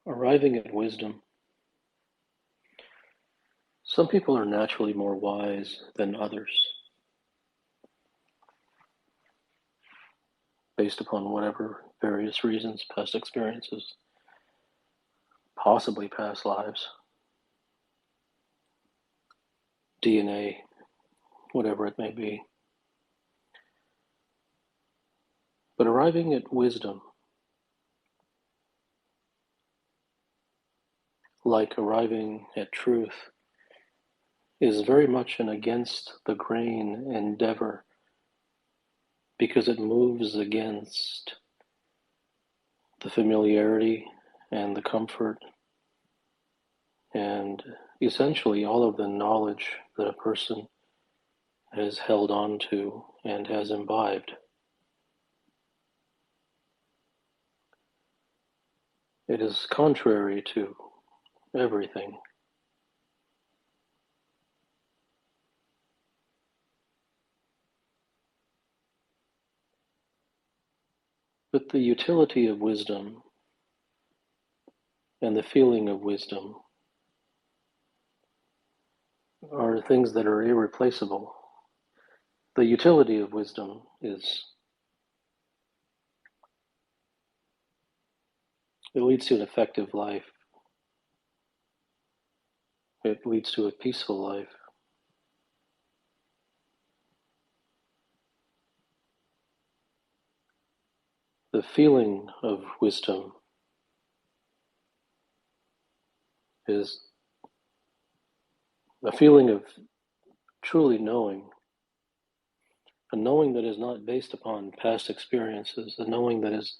Arriving at wisdom. Some people are naturally more wise than others, based upon whatever various reasons, past experiences, possibly past lives, DNA, whatever it may be. But arriving at wisdom, like arriving at truth, is very much an against the grain endeavor because it moves against the familiarity and the comfort and essentially all of the knowledge that a person has held on to and has imbibed. It is contrary to everything. But the utility of wisdom and the feeling of wisdom are things that are irreplaceable. The utility of wisdom is it leads to an effective life. It leads to a peaceful life. The feeling of wisdom is a feeling of truly knowing, a knowing that is not based upon past experiences, a knowing that is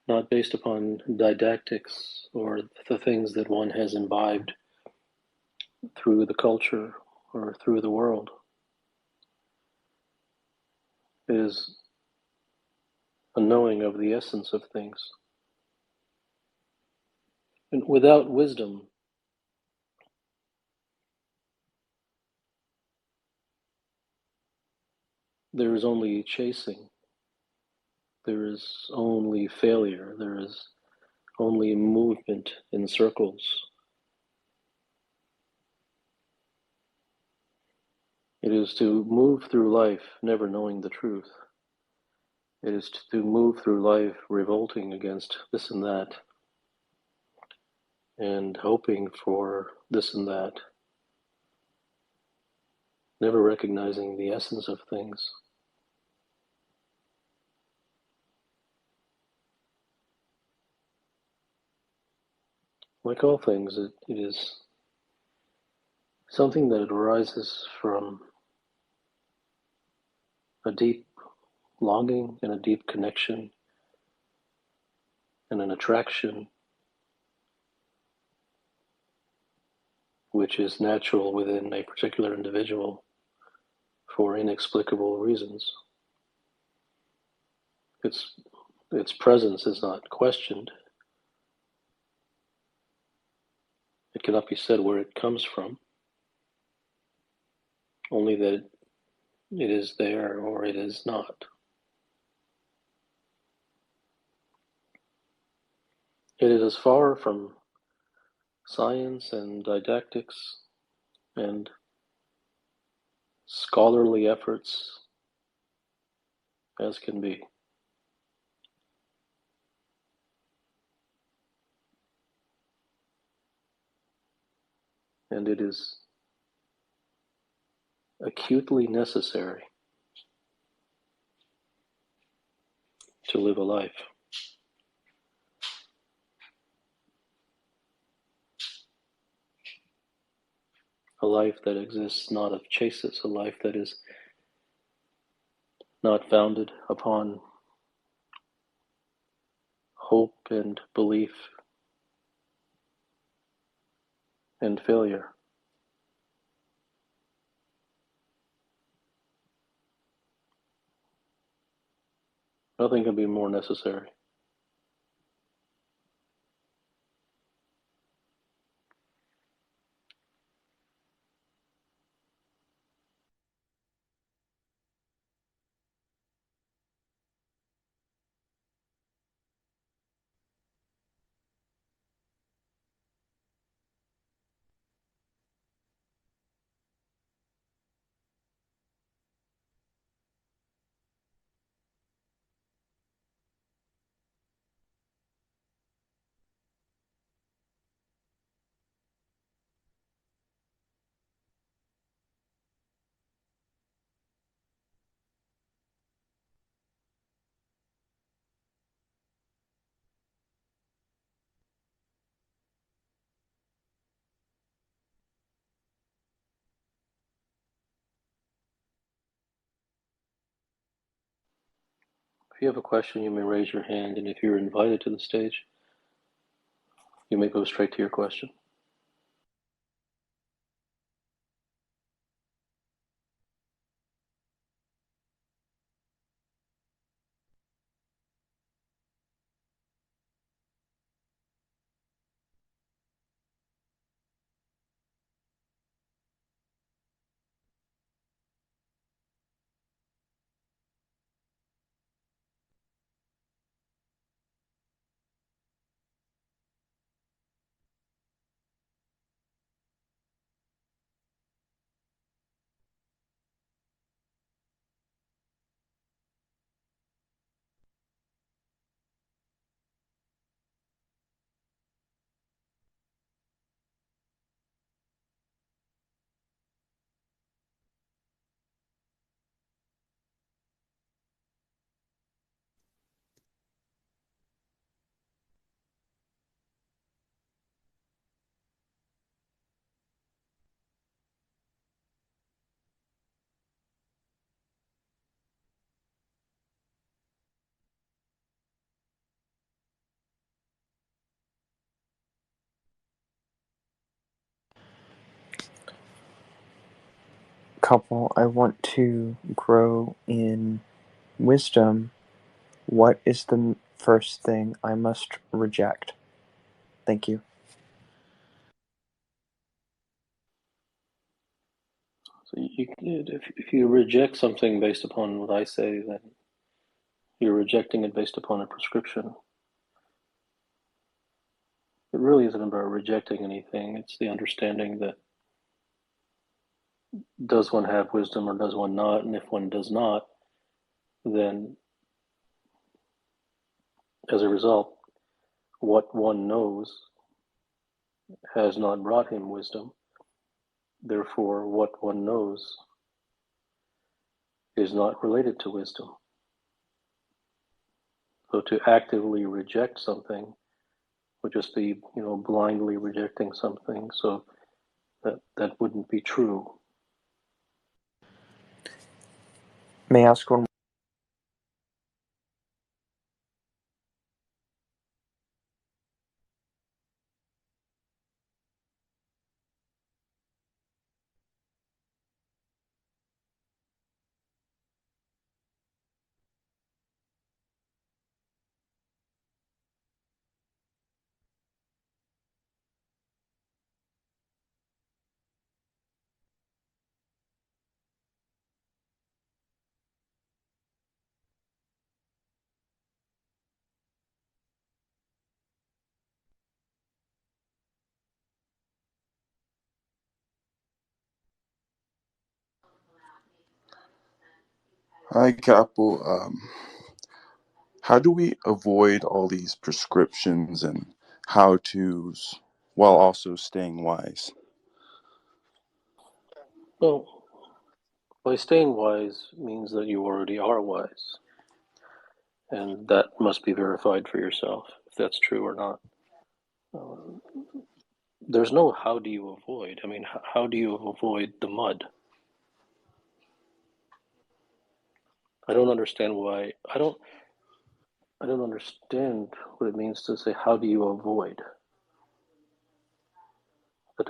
not based upon didactics or the things that one has imbibed through the culture or through the world. It is a knowing of the essence of things. And without wisdom, there is only chasing. There is only failure. There is only movement in circles. It is to move through life never knowing the truth. It is to move through life revolting against this and that and hoping for this and that, never recognizing the essence of things. Like all things, it is something that arises from a deep longing and a deep connection and an attraction which is natural within a particular individual for inexplicable reasons. Its presence is not questioned. It cannot be said where it comes from, only that it is there or it is not. It is as far from science and didactics and scholarly efforts as can be. And it is acutely necessary to live a life. A life that exists not of chases, a life that is not founded upon hope and belief and failure. Nothing can be more necessary. If you have a question, you may raise your hand, and if you're invited to the stage, you may go straight to your question. Couple, I want to grow in wisdom. What is the first thing I must reject? Thank you. So if you reject something based upon what I say, then you're rejecting it based upon a prescription. It really isn't about rejecting anything. It's the understanding that does one have wisdom or does one not? And if one does not, then as a result, what one knows has not brought him wisdom. Therefore, what one knows is not related to wisdom. So to actively reject something would just be, blindly rejecting something. So that wouldn't be true. May I ask one? Hi, Capo. How do we avoid all these prescriptions and how to's while also staying wise? Well, by staying wise means that you already are wise. And that must be verified for yourself if that's true or not. Uh, there's no how do you avoid. I mean, how do you avoid the mud? I don't understand why. I don't understand what it means to say how do you avoid. That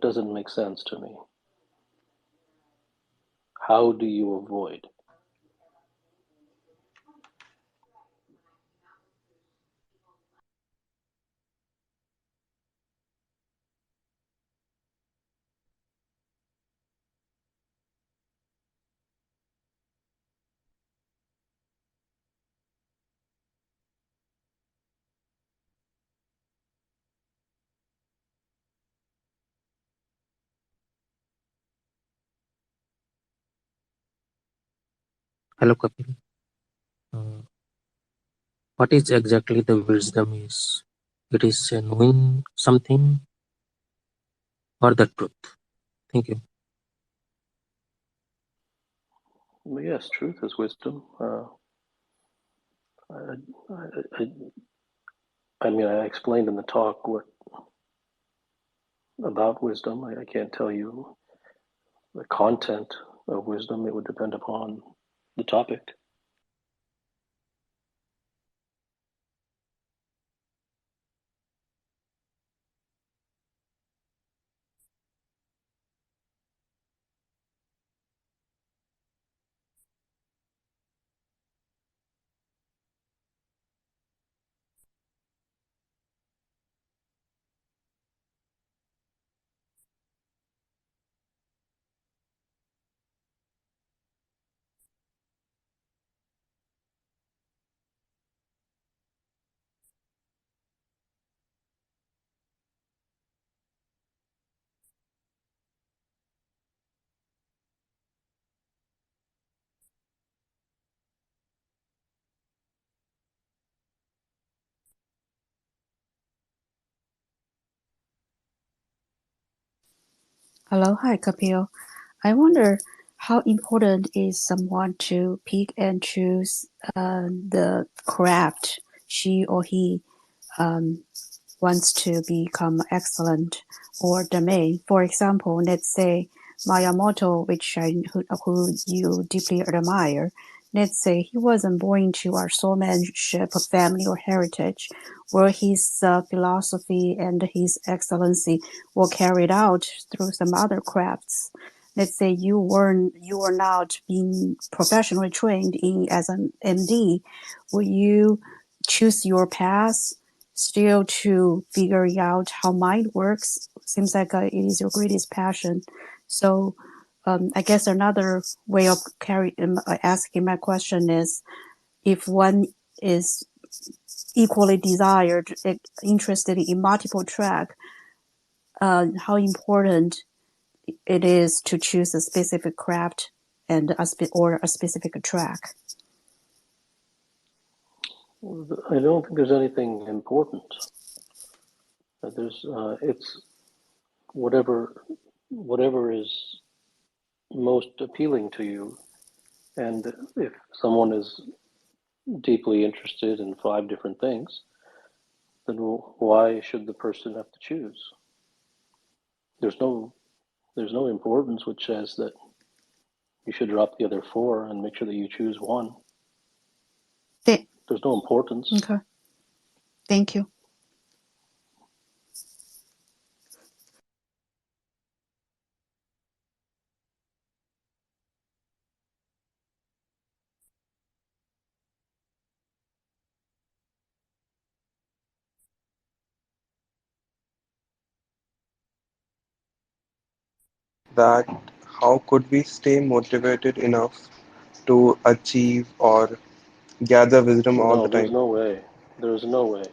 doesn't make sense to me. How do you avoid? Hello, Kapil. Uh, what is exactly the wisdom is? It is knowing something or the truth. Thank you. Well, yes, truth is wisdom. I, I, I mean, I explained in the talk what about wisdom. I can't tell you the content of wisdom. It would depend upon the topic. Hello, hi, Kapil. I wonder how important is someone to pick and choose the craft she or he wants to become excellent or domain. For example, let's say Miyamoto, who you deeply admire. Let's say he wasn't born into a swordsmanship family or heritage, where his philosophy and his excellency were carried out through some other crafts. Let's say you were not being professionally trained in as an MD. Will you choose your path still to figuring out how mind works? Seems like it is your greatest passion. So I guess another way of asking my question is, if one is equally desired, interested in multiple track, how important it is to choose a specific craft and or a specific track. I don't think there's anything important. It's whatever is most appealing to you. And if someone is deeply interested in 5 different things, then why should the person have to choose? There's no importance which says that you should drop the other 4 and make sure that you choose one. There's no importance. Okay. Thank you. That how could we stay motivated enough to achieve or gather wisdom all No, the there's time? no way. There's no way.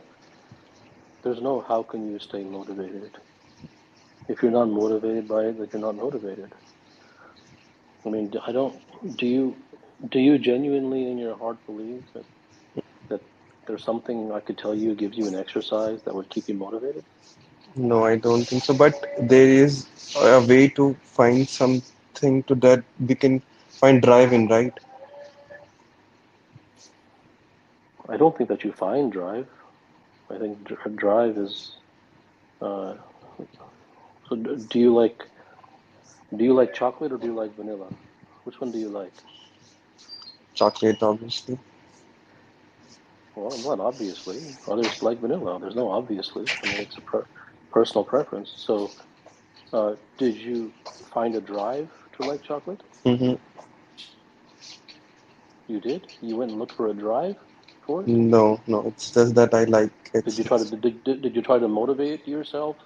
There's no how can you stay motivated. If you're not motivated by it, then you're not motivated. I mean, I don't. Do you genuinely in your heart believe that there's something I could tell you gives you an exercise that would keep you motivated? No, I don't think so. But there is a way to find something to that we can find drive in, right? I don't think that you find drive. I think drive is. Uh, so do you like chocolate or do you like vanilla? Which one do you like? Chocolate, obviously. Well, not obviously. Others like vanilla. There's no obviously. I mean, it's a personal preference. So, did you find a drive to like chocolate? Mm-hmm. You did? You went and looked for a drive for it? No, no, it's just that I like Did you try to it's did you try to motivate yourself?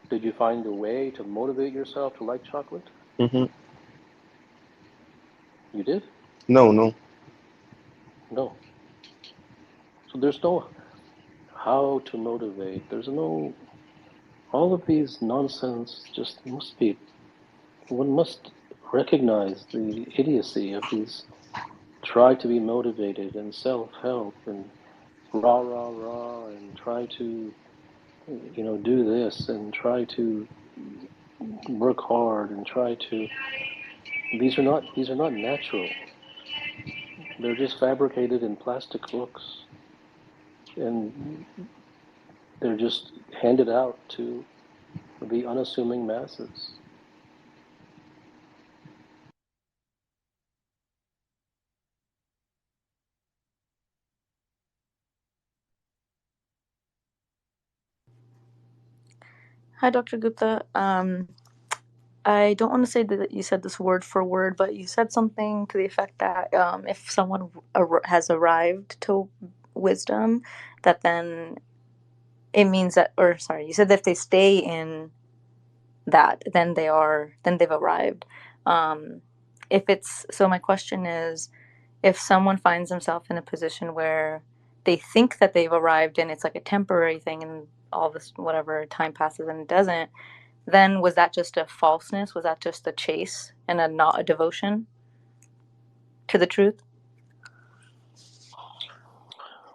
Did you find a way to motivate yourself to like chocolate? mm-hmm. You did? No, no. No. So there's no how to motivate. There's no all of these nonsense just must be one must recognize the idiocy of these try to be motivated and self-help and rah rah rah and try to do this and try to work hard and try to these are not natural. They're just fabricated in plastic books and they're just handed out to the unassuming masses. Hi, Dr. Gupta. I don't want to say that you said this word for word, but you said something to the effect that if someone has arrived to wisdom, that then it means that, or sorry, you said that if they stay in that, then they've arrived. Um, if it's so, my question is, if someone finds themselves in a position where they think that they've arrived and it's like a temporary thing, and all this whatever time passes and it doesn't, then was that just a falseness? Was that just a chase and not a devotion to the truth?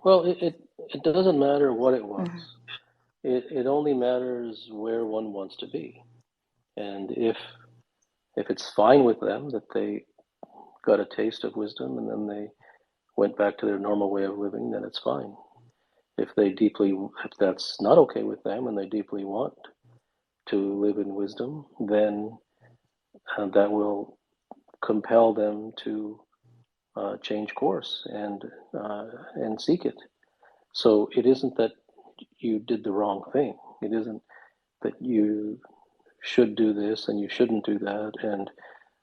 Well, it doesn't matter what it was. Mm-hmm. It only matters where one wants to be. And if it's fine with them that they got a taste of wisdom and then they went back to their normal way of living, then it's fine. If that's not okay with them and they deeply want to live in wisdom, then that will compel them to change course and seek it. So it isn't that you did the wrong thing. It isn't that you should do this and you shouldn't do that, and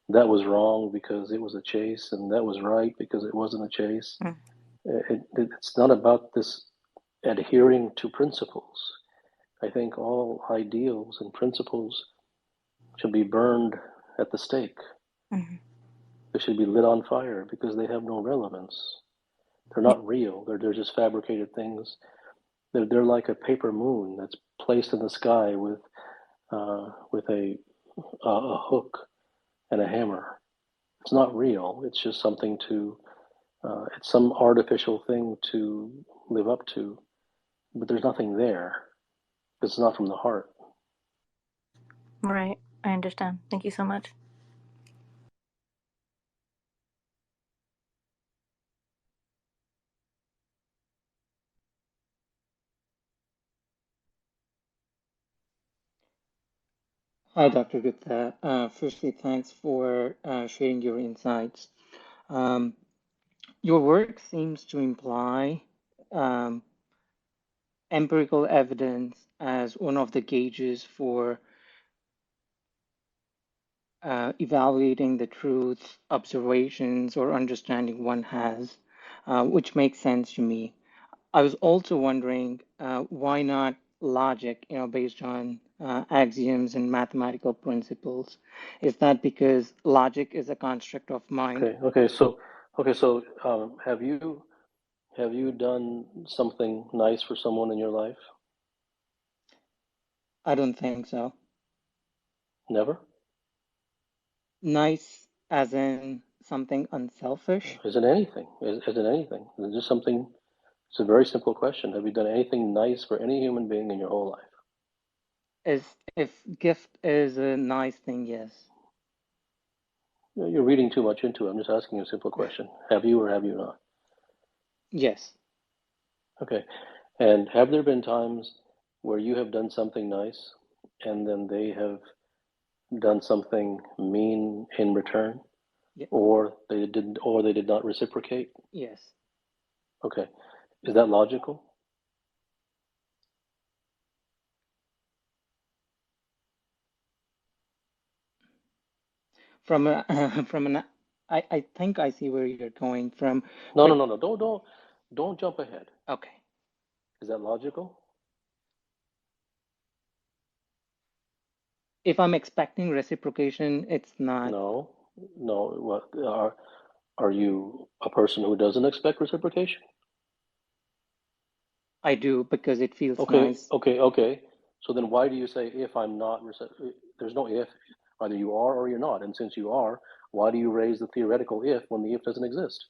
that was wrong because it was a chase, and that was right because it wasn't a chase. Mm. It's not about this adhering to principles. I think all ideals and principles should be burned at the stake. Mm-hmm. They should be lit on fire because they have no relevance. They're not real. They're just fabricated things. They're like a paper moon that's placed in the sky with a hook and a hammer. It's not real. It's just something to. It's some artificial thing to live up to, but there's nothing there. It's not from the heart. Right. I understand. Thank you so much. Hi, Dr. Gupta. Firstly, thanks for sharing your insights. Your work seems to imply um, empirical evidence as one of the gauges for evaluating the truth, observations, or understanding one has, which makes sense to me. I was also wondering why not logic, based on axioms and mathematical principles? Is that because logic is a construct of mind? So have you done something nice for someone in your life? I don't think so. Never? Nice as in something unselfish? Is it anything? Is it anything? Is it just something? It's a very simple question. Have you done anything nice for any human being in your whole life? Is if gift is a nice thing, yes. You're reading too much into it. I'm just asking you a simple question. Have you or have you not? Yes. Okay. And have there been times where you have done something nice and then they have done something mean in return, Yeah. or they did not reciprocate? Yes. Okay. Is that logical? From a from an I think I see where you're going from, No, no, but no, no. Don't jump ahead. okay. Is that logical? If I'm expecting reciprocation, it's not. No. No. What are you a person who doesn't expect reciprocation? I do because it feels Okay, nice. okay, okay. So then why do you say if I'm not there's no if, either you are or you're not. And since you are, why do you raise the theoretical if when the if doesn't exist?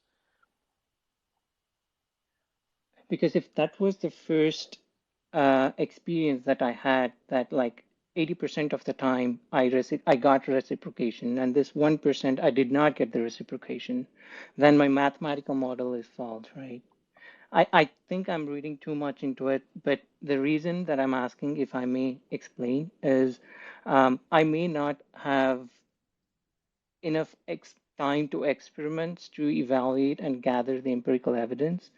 Because if that was the first experience that I had, that like 80% of the time I got reciprocation, and this 1% I did not get the reciprocation, then my mathematical model is false, right? I think I'm reading too much into it, but the reason that I'm asking, if I may explain, is I may not have enough time to experiments to evaluate and gather the empirical evidence.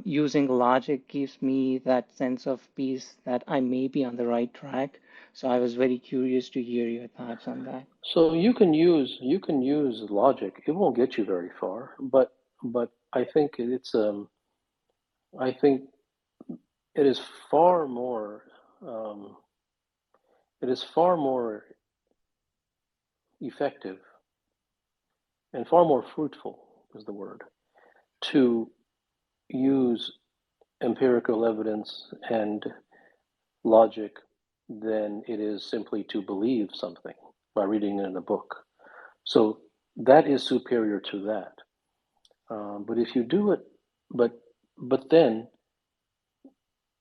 Using logic gives me that sense of peace that I may be on the right track. So I was very curious to hear your thoughts on that. So you can use logic. It won't get you very far, but I think it is far more um, it is far more effective and far more fruitful is the word to use empirical evidence and logic than it is simply to believe something by reading it in a book. So that is superior to that. But if you do it, but then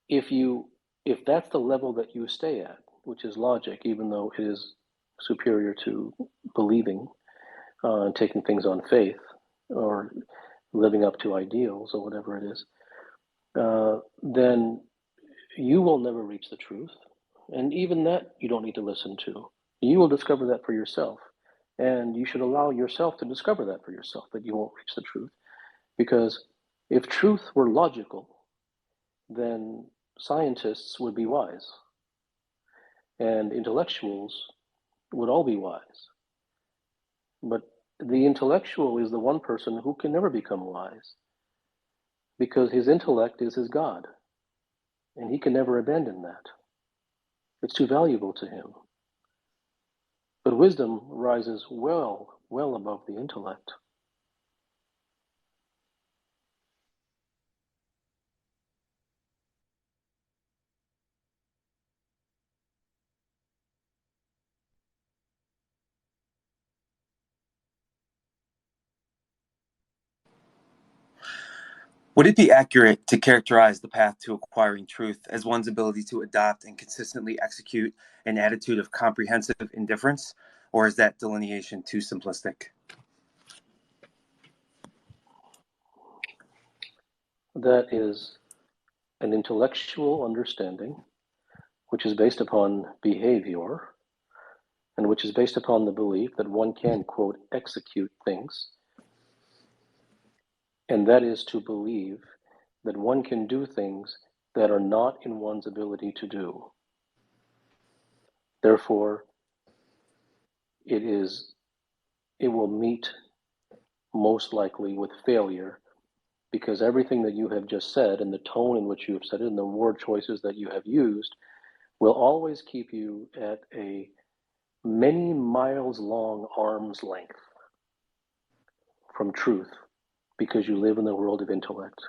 if you if that's the level that you stay at, which is logic, even though it is superior to believing and taking things on faith or living up to ideals or whatever it is, then you will never reach the truth. And even that you don't need to listen to. You will discover that for yourself. And you should allow yourself to discover that for yourself, that you won't reach the truth. Because if truth were logical, then scientists would be wise. And intellectuals would all be wise. But the intellectual is the one person who can never become wise, because his intellect is his God, and he can never abandon that. It's too valuable to him. But wisdom rises well above the intellect. Would it be accurate to characterize the path to acquiring truth as one's ability to adopt and consistently execute an attitude of comprehensive indifference, or is that delineation too simplistic? That is an intellectual understanding, which is based upon behavior, and which is based upon the belief that one can, quote, execute things. And that is to believe that one can do things that are not in one's ability to do. Therefore, it will meet most likely with failure, because everything that you have just said and the tone in which you have said it and the word choices that you have used will always keep you at a many miles long arm's length from truth, because you live in the world of intellect.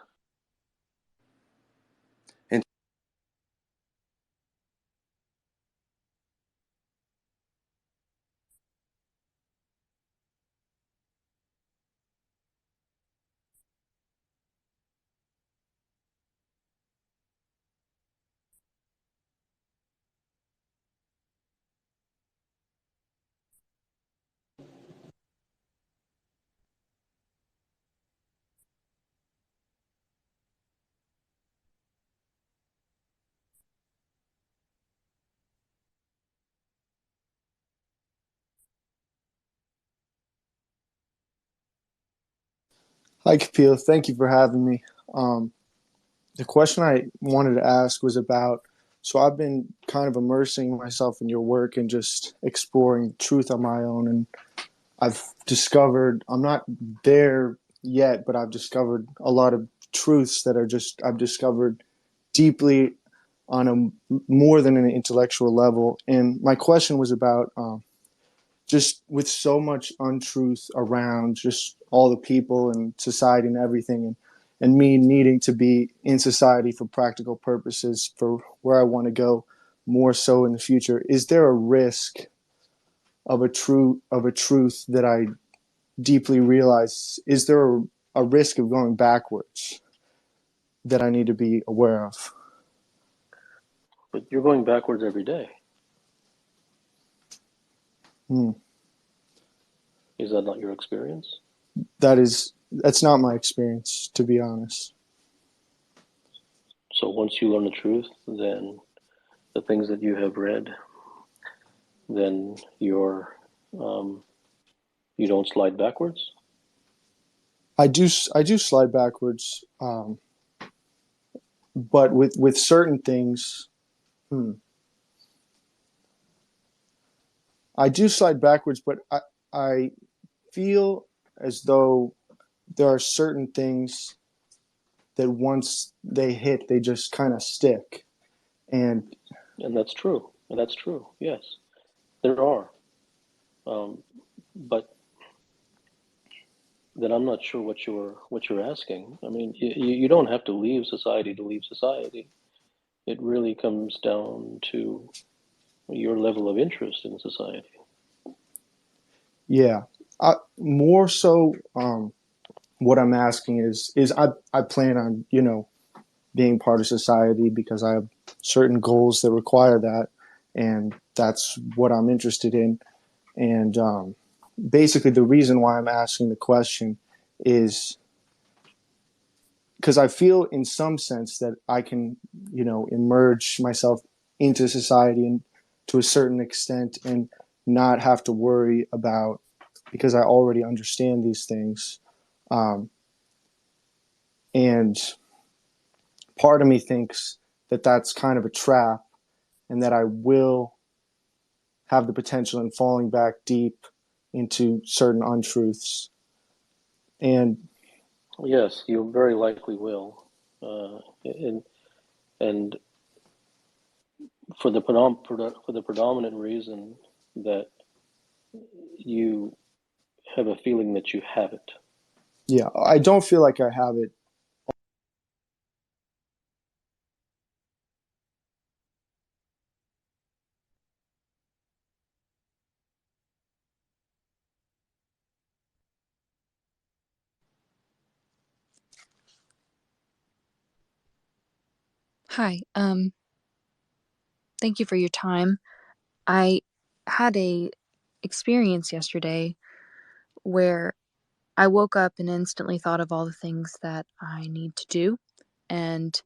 Hi, Kapil. Thank you for having me. The question I wanted to ask was about, so I've been kind of immersing myself in your work and just exploring truth on my own. And I've discovered, I'm not there yet, but I've discovered a lot of truths that are just, I've discovered deeply on a more than an intellectual level. And my question was about, just with so much untruth around just all the people and society and everything, and me needing to be in society for practical purposes for where I want to go more so in the future, is there a risk of a truth that I deeply realize? Is there a risk of going backwards that I need to be aware of? But you're going backwards every day. Is that not your experience? That's not my experience, to be honest. So once you learn the truth, then the things that you have read, then you don't slide backwards. I do slide backwards, but with certain things, I do slide backwards, but I feel as though there are certain things that once they hit, they just kind of stick. And that's true. Yes, there are. But then I'm not sure what you're asking. I mean, you don't have to leave society to leave society. It really comes down to your level of interest in society. yeah, more so, what I'm asking is I plan on, being part of society because I have certain goals that require that, and that's what I'm interested in. And basically, the reason why I'm asking the question is because I feel, in some sense, that I can, emerge myself into society and to a certain extent, and not have to worry about, because I already understand these things. And part of me thinks that that's kind of a trap, and that I will have the potential in falling back deep into certain untruths. And Yes, you very likely will. And for the predominant reason that you have a feeling that you have it. yeah, I don't feel like I have it. Hi, thank you for your time. I had a experience yesterday where I woke up and instantly thought of all the things that I need to do, and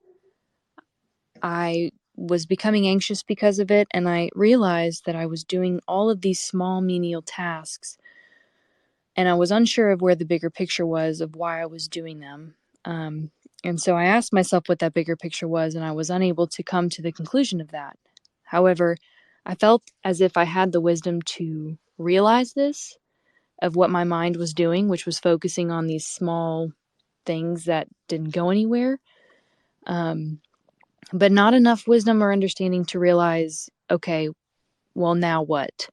I was becoming anxious because of it, and I realized that I was doing all of these small menial tasks, and I was unsure of where the bigger picture was of why I was doing them. Um, and so I asked myself what that bigger picture was, and I was unable to come to the conclusion of that. However, I felt as if I had the wisdom to realize this, of what my mind was doing, which was focusing on these small things that didn't go anywhere. Um, but not enough wisdom or understanding to realize, okay, well, now what?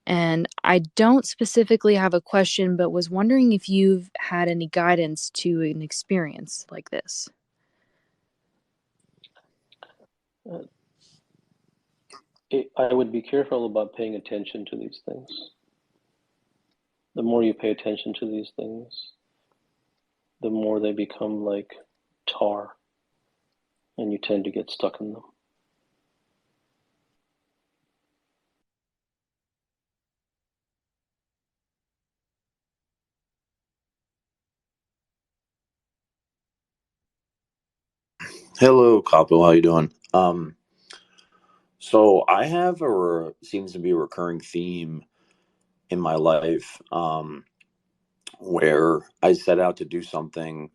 And I don't specifically have a question, but was wondering if you've had any guidance to an experience like this. Uh, I would be careful about paying attention to these things. The more you pay attention to these things, the more they become like tar, and you tend to get stuck in them. Hello, Kapu. How you doing? So I have seems to be a recurring theme in my life, where I set out to do something,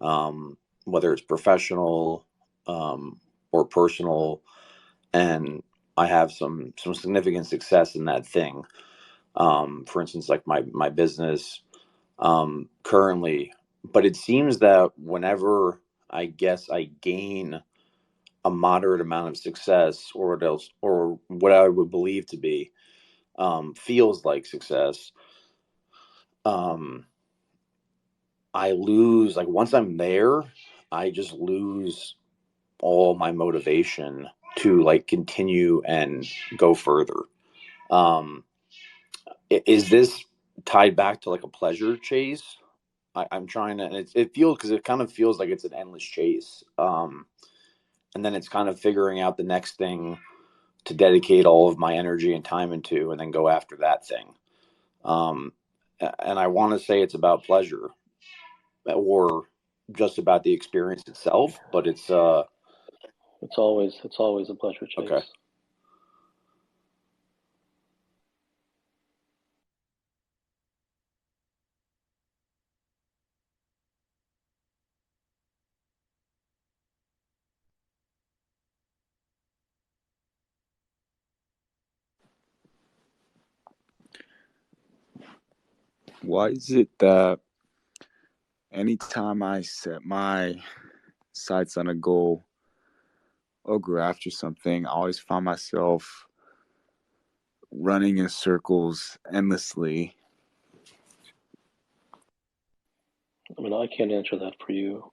um, whether it's professional, or personal, and I have some significant success in that thing. For instance, like my business, currently, but it seems that whenever I guess I gain a moderate amount of success, or what else, or what I would believe to be, feels like success, um, I lose, like, once I'm there, I just lose all my motivation to, like, continue and go further. Um, is this tied back to, like, a pleasure chase? I'm trying to, and it feels, because it kind of feels like it's an endless chase. And then it's kind of figuring out the next thing to dedicate all of my energy and time into, and then go after that thing. Um, and I want to say it's about pleasure, or just about the experience itself, but It's always a pleasure okay. chase. Why is it that anytime I set my sights on a goal or go after something, I always find myself running in circles endlessly? I mean, I can't answer that for you.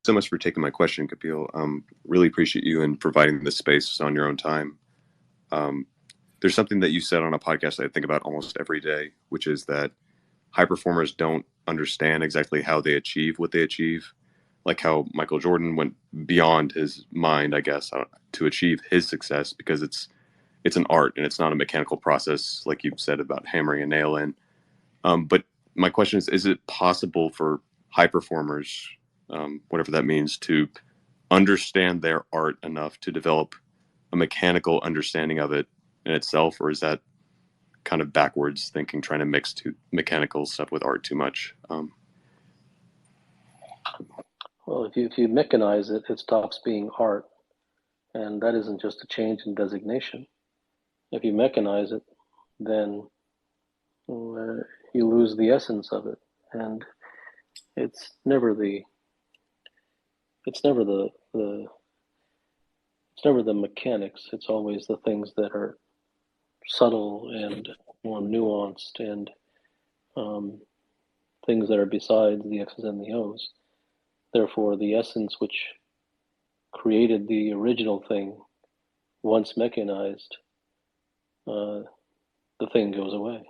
so much for taking my question, Kapil. Really appreciate you and providing this space on your own time. There's something that you said on a podcast that I think about almost every day, which is that high performers don't understand exactly how they achieve what they achieve. Like how Michael Jordan went beyond his mind, I guess, to achieve his success, because it's an art and it's not a mechanical process, like you said about hammering a nail in. But my question is it possible for high performers, whatever that means, to understand their art enough to develop a mechanical understanding of it in itself, or is that kind of backwards thinking, trying to mix too mechanical stuff with art too much? Well, if you mechanize it, it stops being art, and that isn't just a change in designation. If you mechanize it, then you lose the essence of it, and it's never the it's never the mechanics. It's always the things that are subtle and more nuanced, and um, things that are besides the X's and the O's. Therefore, the essence which created the original thing, once mechanized, uh, the thing goes away.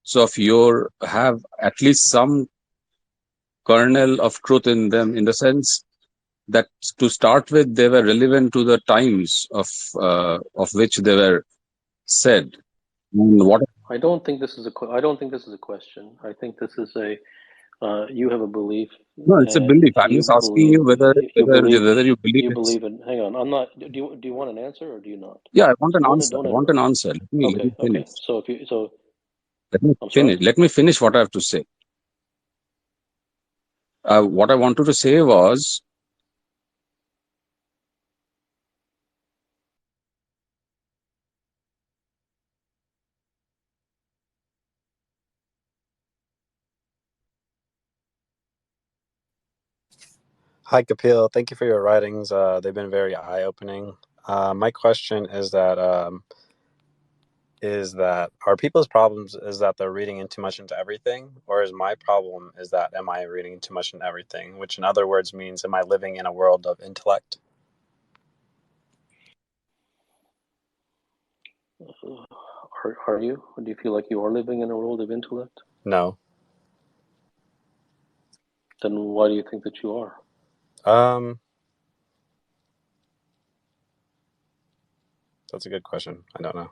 So if you have at least some kernel of truth in them, in the sense that to start with they were relevant to the times of which they were said. What? I don't think this is a question. I think this is a you have a belief, No, it's a and belief. I'm just asking you whether you believe you it. believe in. Hang on, I'm not. Do you want an answer or do you not? Yeah, I want an Don't answer. I don't want an interrupt. answer. Let me Okay. finish. So if you Let me I'm finish. sorry. Let me finish what I have to say. What I wanted to say was, Hi, Kapil. Thank you for your writings. They've been very eye-opening. My question is that are people's problems is that they're reading in too much into everything, or is my problem is that am I reading too much in everything? Which, in other words, means am I living in a world of intellect? Are you? Do you feel like you are living in a world of intellect? No. Then why do you think that you are? That's a good question. I don't know.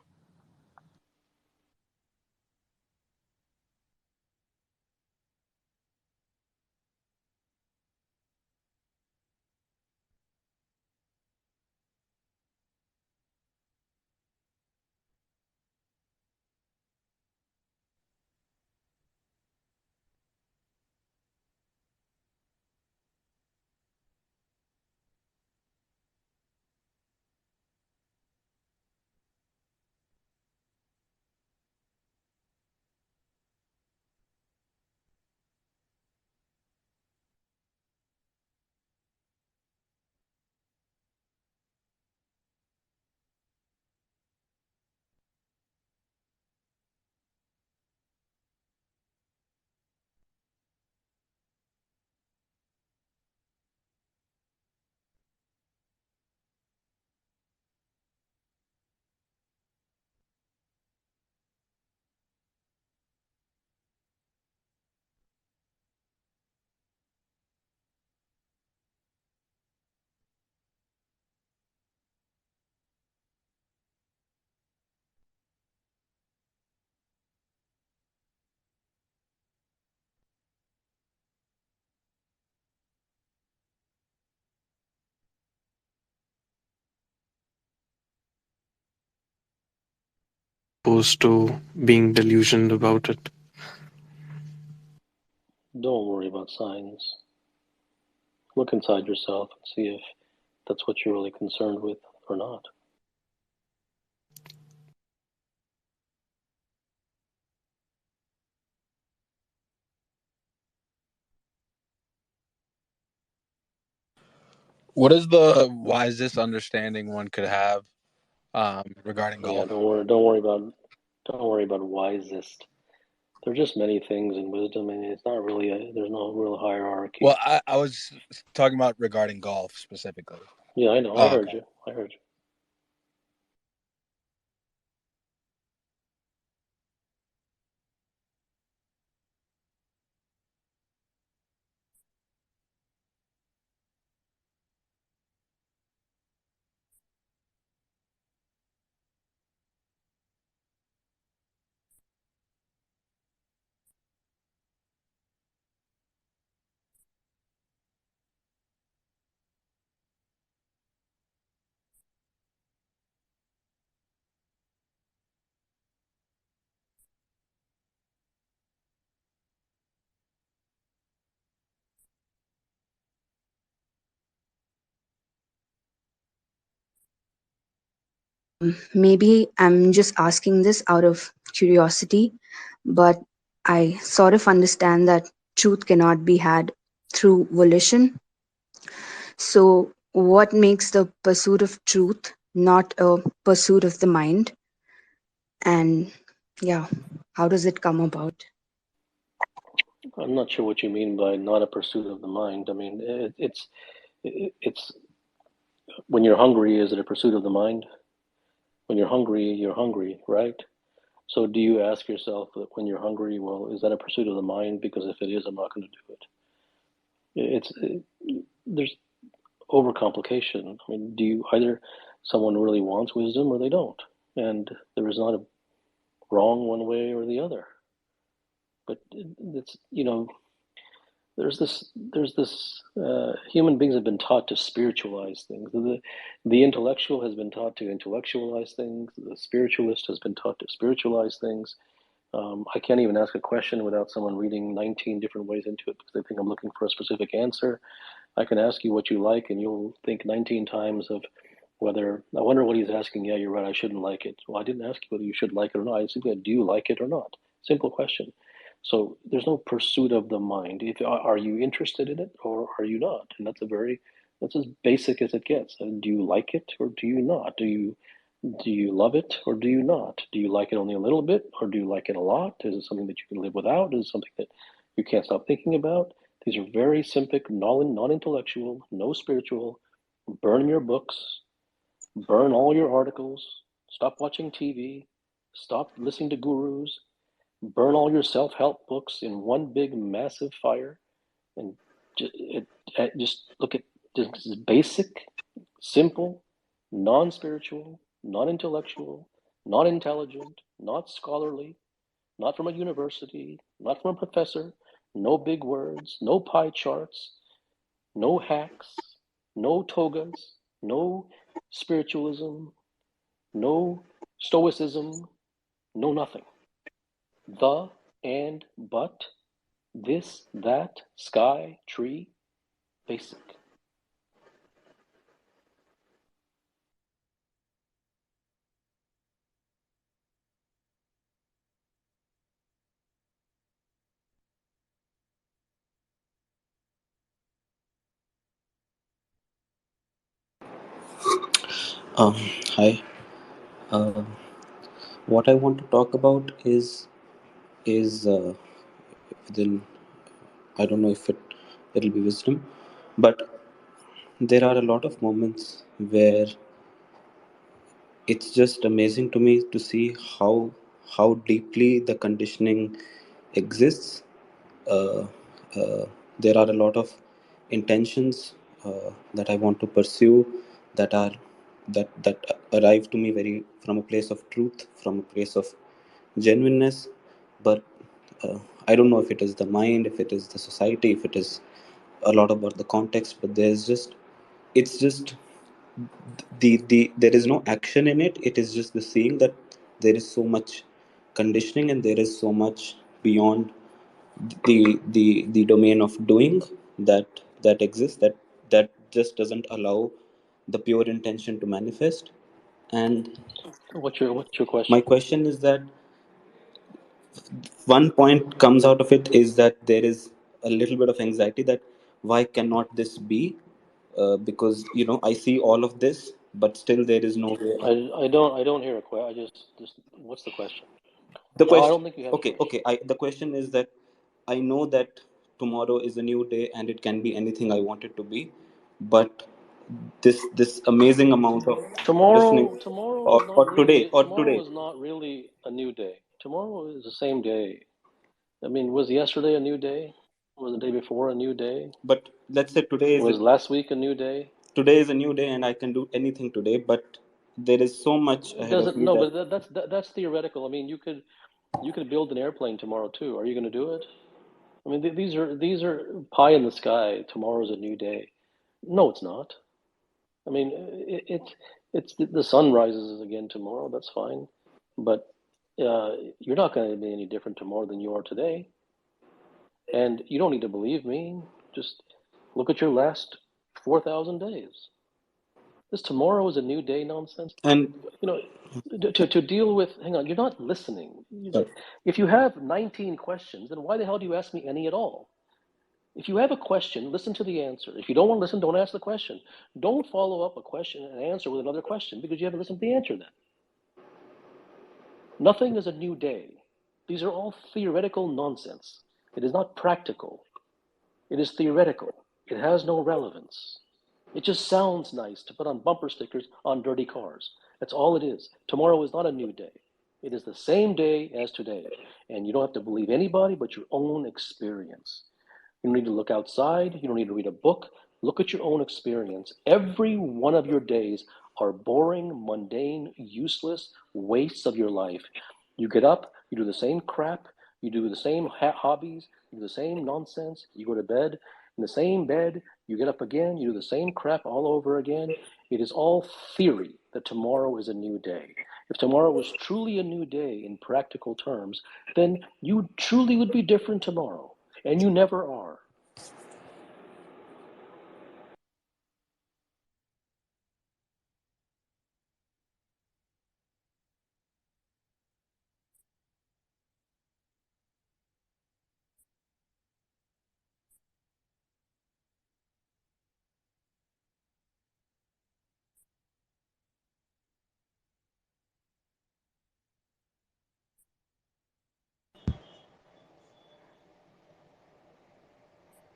Opposed to being delusioned about it. Don't worry about signs. Look inside yourself and see if that's what you're really concerned with or not. What is the wisest understanding one could have regarding Yeah, golf? don't worry about wisest. There are just many things in wisdom, and it's not really there's no real hierarchy. Well, I was talking about regarding golf specifically. Yeah, I know. I Oh, heard okay. you. I heard you. Maybe I'm just asking this out of curiosity, but I sort of understand that truth cannot be had through volition. So, what makes the pursuit of truth not a pursuit of the mind? And yeah, how does it come about? I'm not sure what you mean by not a pursuit of the mind. I mean, it's when you're hungry, is it a pursuit of the mind? When you're hungry, right? So do you ask yourself that when you're hungry, well, is that a pursuit of the mind? Because if it is, I'm not going to do it. There's overcomplication. I mean, do you either someone really wants wisdom or they don't, and there is not a wrong one way or the other. But it's there's this human beings have been taught to spiritualize things. The intellectual has been taught to intellectualize things. The spiritualist has been taught to spiritualize things. I can't even ask a question without someone reading 19 different ways into it because they think I'm looking for a specific answer. I can ask you what you like, and you'll think 19 times of whether, I wonder what he's asking. Yeah, you're right, I shouldn't like it. Well, I didn't ask you whether you should like it or not. I simply said, do you like it or not? Simple question. So there's no pursuit of the mind. If are you interested in it or are you not? And that's as basic as it gets. And do you like it or do you not? Do you love it or do you not? Do you like it only a little bit or do you like it a lot? Is it something that you can live without? Is it something that you can't stop thinking about? These are very simple, non-intellectual, no spiritual. Burn your books, burn all your articles, stop watching TV, stop listening to gurus, burn all your self-help books in one big massive fire, and just look at just basic, simple, non-spiritual, non-intellectual, not intelligent, not scholarly, not from a university, not from a professor, no big words, no pie charts, no hacks, no togas, no spiritualism, no stoicism, no nothing. The and but, this, that, sky, tree, basic. Um, Hi. Uh, what I want to talk about is within. I don't know if it'll be wisdom, but there are a lot of moments where it's just amazing to me to see how deeply the conditioning exists. Uh, uh, there are a lot of intentions that I want to pursue that are that arrive to me very from a place of truth, from a place of genuineness, but I don't know if it is the mind, if it is the society, if it is a lot about the context, but it's just there is no action in it. It is just the seeing that there is so much conditioning and there is so much beyond the domain of doing that exists, that just doesn't allow the pure intention to manifest. And What's your my question? question is that one point comes out of it is that there is a little bit of anxiety that why cannot this be because I see all of this, but still there is no way. I don't hear a question. I just what's the question? The No, I question, don't think you have a okay, question. okay. The question is that I know that tomorrow is a new day and it can be anything I want it to be, but this amazing amount of conditioning, Tomorrow is not or really today, or tomorrow today. is not really a new day. Tomorrow is the same day. I mean, was yesterday a new day? Was the day before a new day? But let's say Was last week a new day? today is a new day and I can do anything today, but there is so much It ahead of doesn't. me No, that. but that's theoretical. I mean, you could build an airplane tomorrow too. Are you going to do it? I mean, these are pie in the sky. Tomorrow's a new day. No, it's not. I mean, it's the sun rises again tomorrow. That's fine, but you're not going to be any different tomorrow than you are today. And you don't need to believe me. Just look at your last 4,000 days. This tomorrow is a new day nonsense. And You know, to deal with. Hang on, you're not listening. If you have 19 questions, then why the hell do you ask me any at all? If you have a question, listen to the answer. If you don't want to listen, don't ask the question. Don't follow up a question and answer with another question because you haven't listened to the answer then. Nothing is a new day. These are all theoretical nonsense. It is not practical. It is theoretical. It has no relevance. It just sounds nice to put on bumper stickers on dirty cars. That's all it is. Tomorrow is not a new day. It is the same day as today. And you don't have to believe anybody but your own experience. You don't need to look outside. You don't need to read a book. Look at your own experience. Every one of your days are boring, mundane, useless wastes of your life. You get up, you do the same crap, you do the same hobbies, you do the same nonsense, you go to bed. In the same bed, you get up again, you do the same crap all over again. It is all theory that tomorrow is a new day. If tomorrow was truly a new day in practical terms, then you truly would be different tomorrow. And you never are.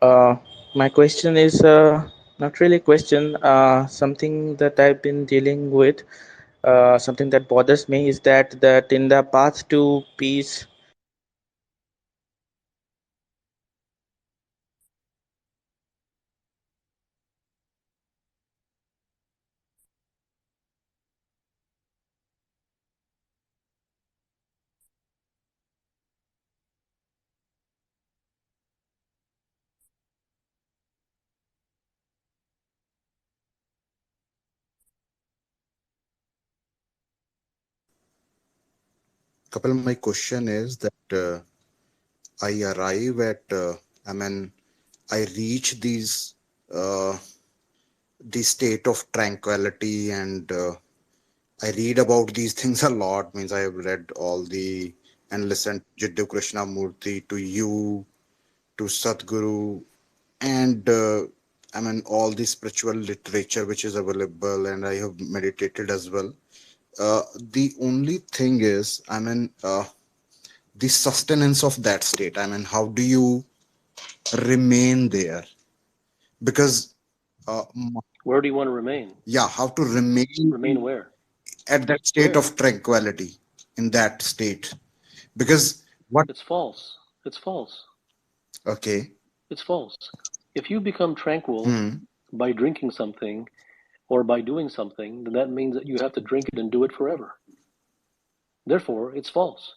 Uh, my question is not really a question. Something that I've been dealing with, something that bothers me is that in the path to peace. Kapil, my question is that I arrive at, I reach uh, the state of tranquility, and I read about these things a lot. Means I have read all the and listened to Jiddu Krishnamurti, to you, to Sadhguru, and all the spiritual literature which is available, and I have meditated as well. The only thing is, the sustenance of that state. How do you remain there? Because uh, Where do you want to remain? yeah, how to remain Remain where? at that state Where? of tranquility, in that state? Because what? It's false. It's false. Okay. It's false. If you become tranquil Hmm. by drinking something or by doing something, then that means that you have to drink it and do it forever. Therefore, it's false.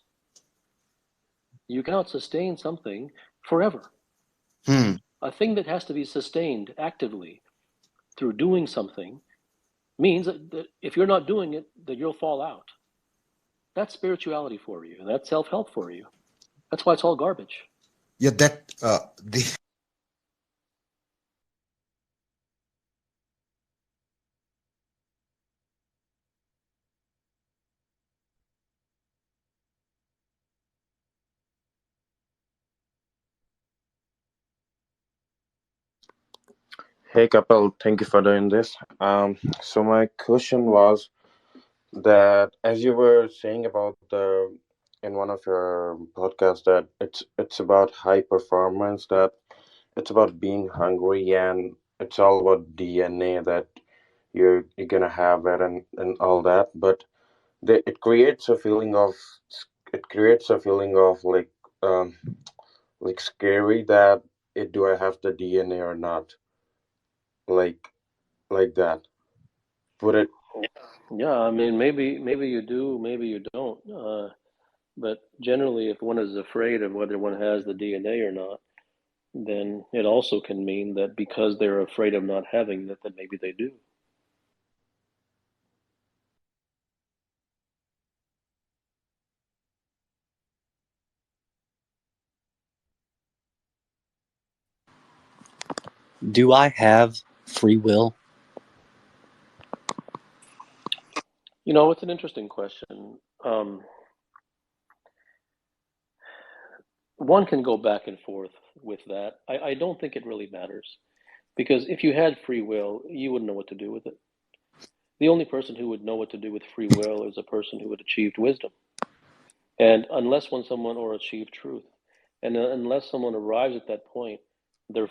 You cannot sustain something forever. Hmm. A thing that has to be sustained actively through doing something means that if you're not doing it, that you'll fall out. That's spirituality for you, and that's self-help for you. That's why it's all garbage. Yeah, that the Hey couple, thank you for doing this. So my question was that as you were saying about the in one of your podcasts that it's about high performance, that it's about being hungry and it's all about DNA that you're gonna have it and all that, but it creates a feeling of um like scary that do I have the DNA or not, like that. Would it? Yeah, I mean, maybe you do, maybe you don't. But generally, if one is afraid of whether one has the DNA or not, then it also can mean that because they're afraid of not having it, that maybe they do. Do I have free will? It's an interesting question. One can go back and forth with that. I don't think it really matters because if you had free will, you wouldn't know what to do with it. The only person who would know what to do with free will is a person who had achieved wisdom. And unless someone or achieved truth, and unless someone arrives at that point, their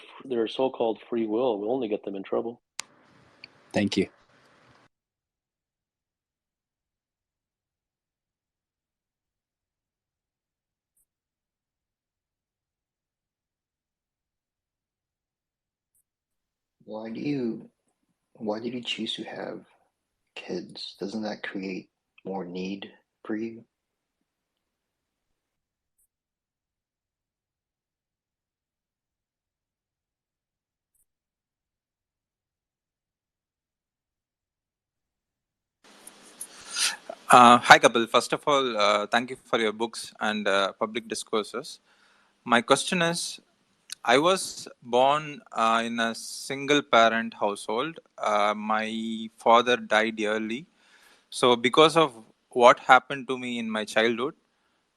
so-called free will only get them in trouble. Thank you. Why did you choose to have kids? Doesn't that create more need for you? Hi, Kapil. First of all, thank you for your books and public discourses. My question is, I was born in a single parent household. My father died early. So, because of what happened to me in my childhood,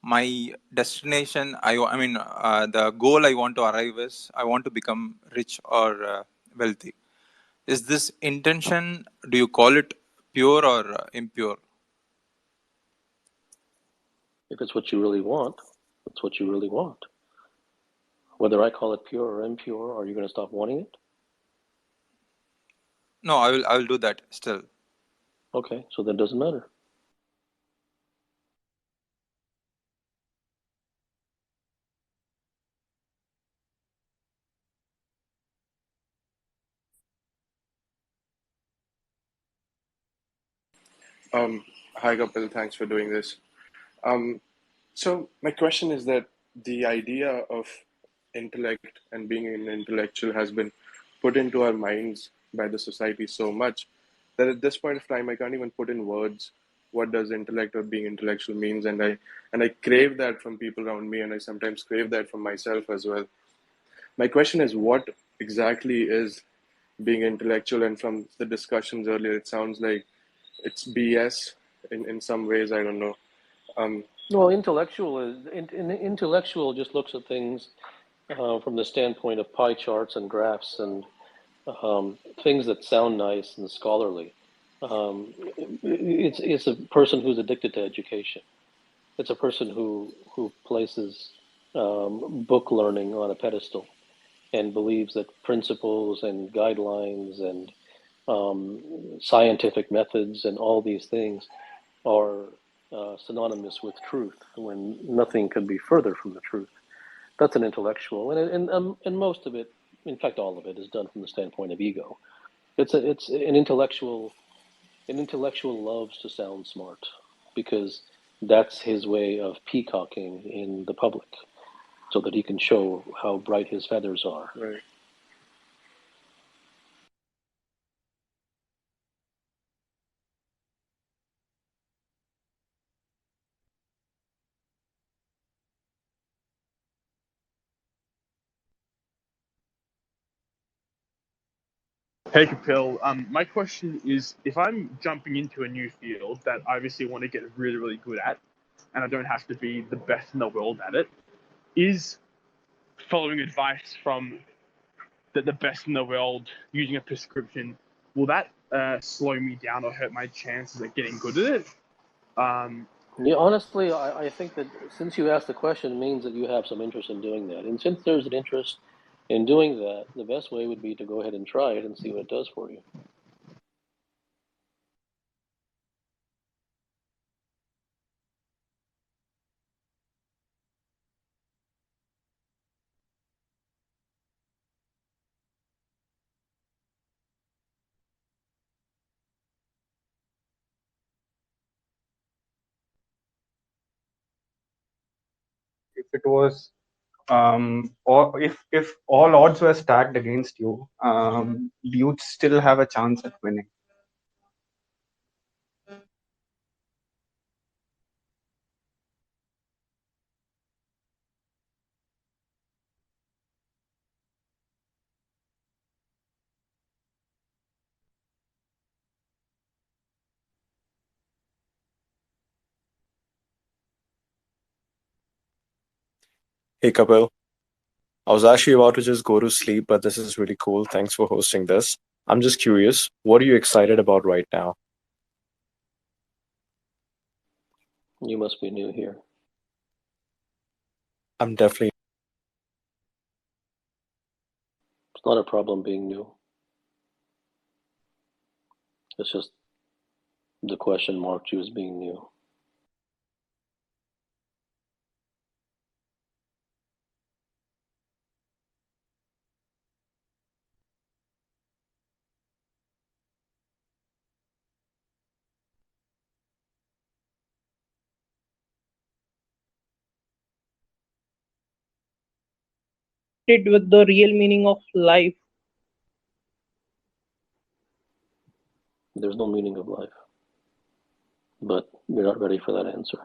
my destination, the goal I want to arrive is I want to become rich or wealthy. Is this intention, do you call it pure or impure? If it's what you really want, it's what you really want. Whether I call it pure or impure, are you going to stop wanting it? No, I will do that still. Okay, so that doesn't matter. Hi, Gopal. Thanks for doing this. Um, so my question is that the idea of intellect and being an intellectual has been put into our minds by the society so much that at this point of time, I can't even put in words what does intellect or being intellectual means, and I crave that from people around me, and I sometimes crave that from myself as well. My question is, what exactly is being intellectual? And from the discussions earlier, it sounds like it's BS in some ways. I don't know. Um, Well, intellectual just looks at things from the standpoint of pie charts and graphs and things that sound nice and scholarly. It's a person who's addicted to education. It's a person who places book learning on a pedestal and believes that principles and guidelines and scientific methods and all these things are synonymous with truth when nothing could be further from the truth. That's an intellectual, and most of it, in fact, all of it, is done from the standpoint of ego. It's an intellectual. An intellectual loves to sound smart because that's his way of peacocking in the public, so that he can show how bright his feathers are. right. Hey Kapil, my question is, if I'm jumping into a new field that I obviously want to get really, really good at, and I don't have to be the best in the world at it, is following advice from the best in the world using a prescription, will that slow me down or hurt my chances at getting good at it? Yeah, honestly, I think that since you asked the question, it means that you have some interest in doing that. And since there's an interest in doing that, the best way would be to go ahead and try it and see what it does for you. If it was or if all odds were stacked against you, you'd still have a chance at winning. Hey Kapil, I was actually about to just go to sleep, but this is really cool. Thanks for hosting this. I'm just curious, what are you excited about right now? You must be new here. I'm definitely. It's not a problem being new. It's just the question marked you as being new. With the real meaning of life. There's no meaning of life. But you're not ready for that answer.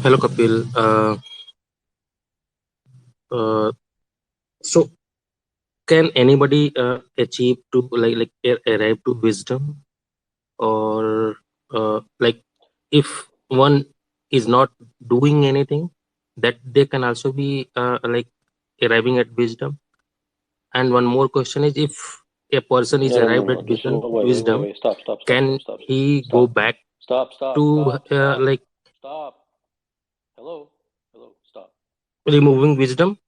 Hello, Kapil. Uh, so, can anybody achieve to arrive to wisdom, or like if one is not doing anything, that they can also be like arriving at wisdom? And one more question is, if a person is arrived at Just wisdom, wait. Stop. can he go back to like Stop. Hello. Stop. removing wisdom?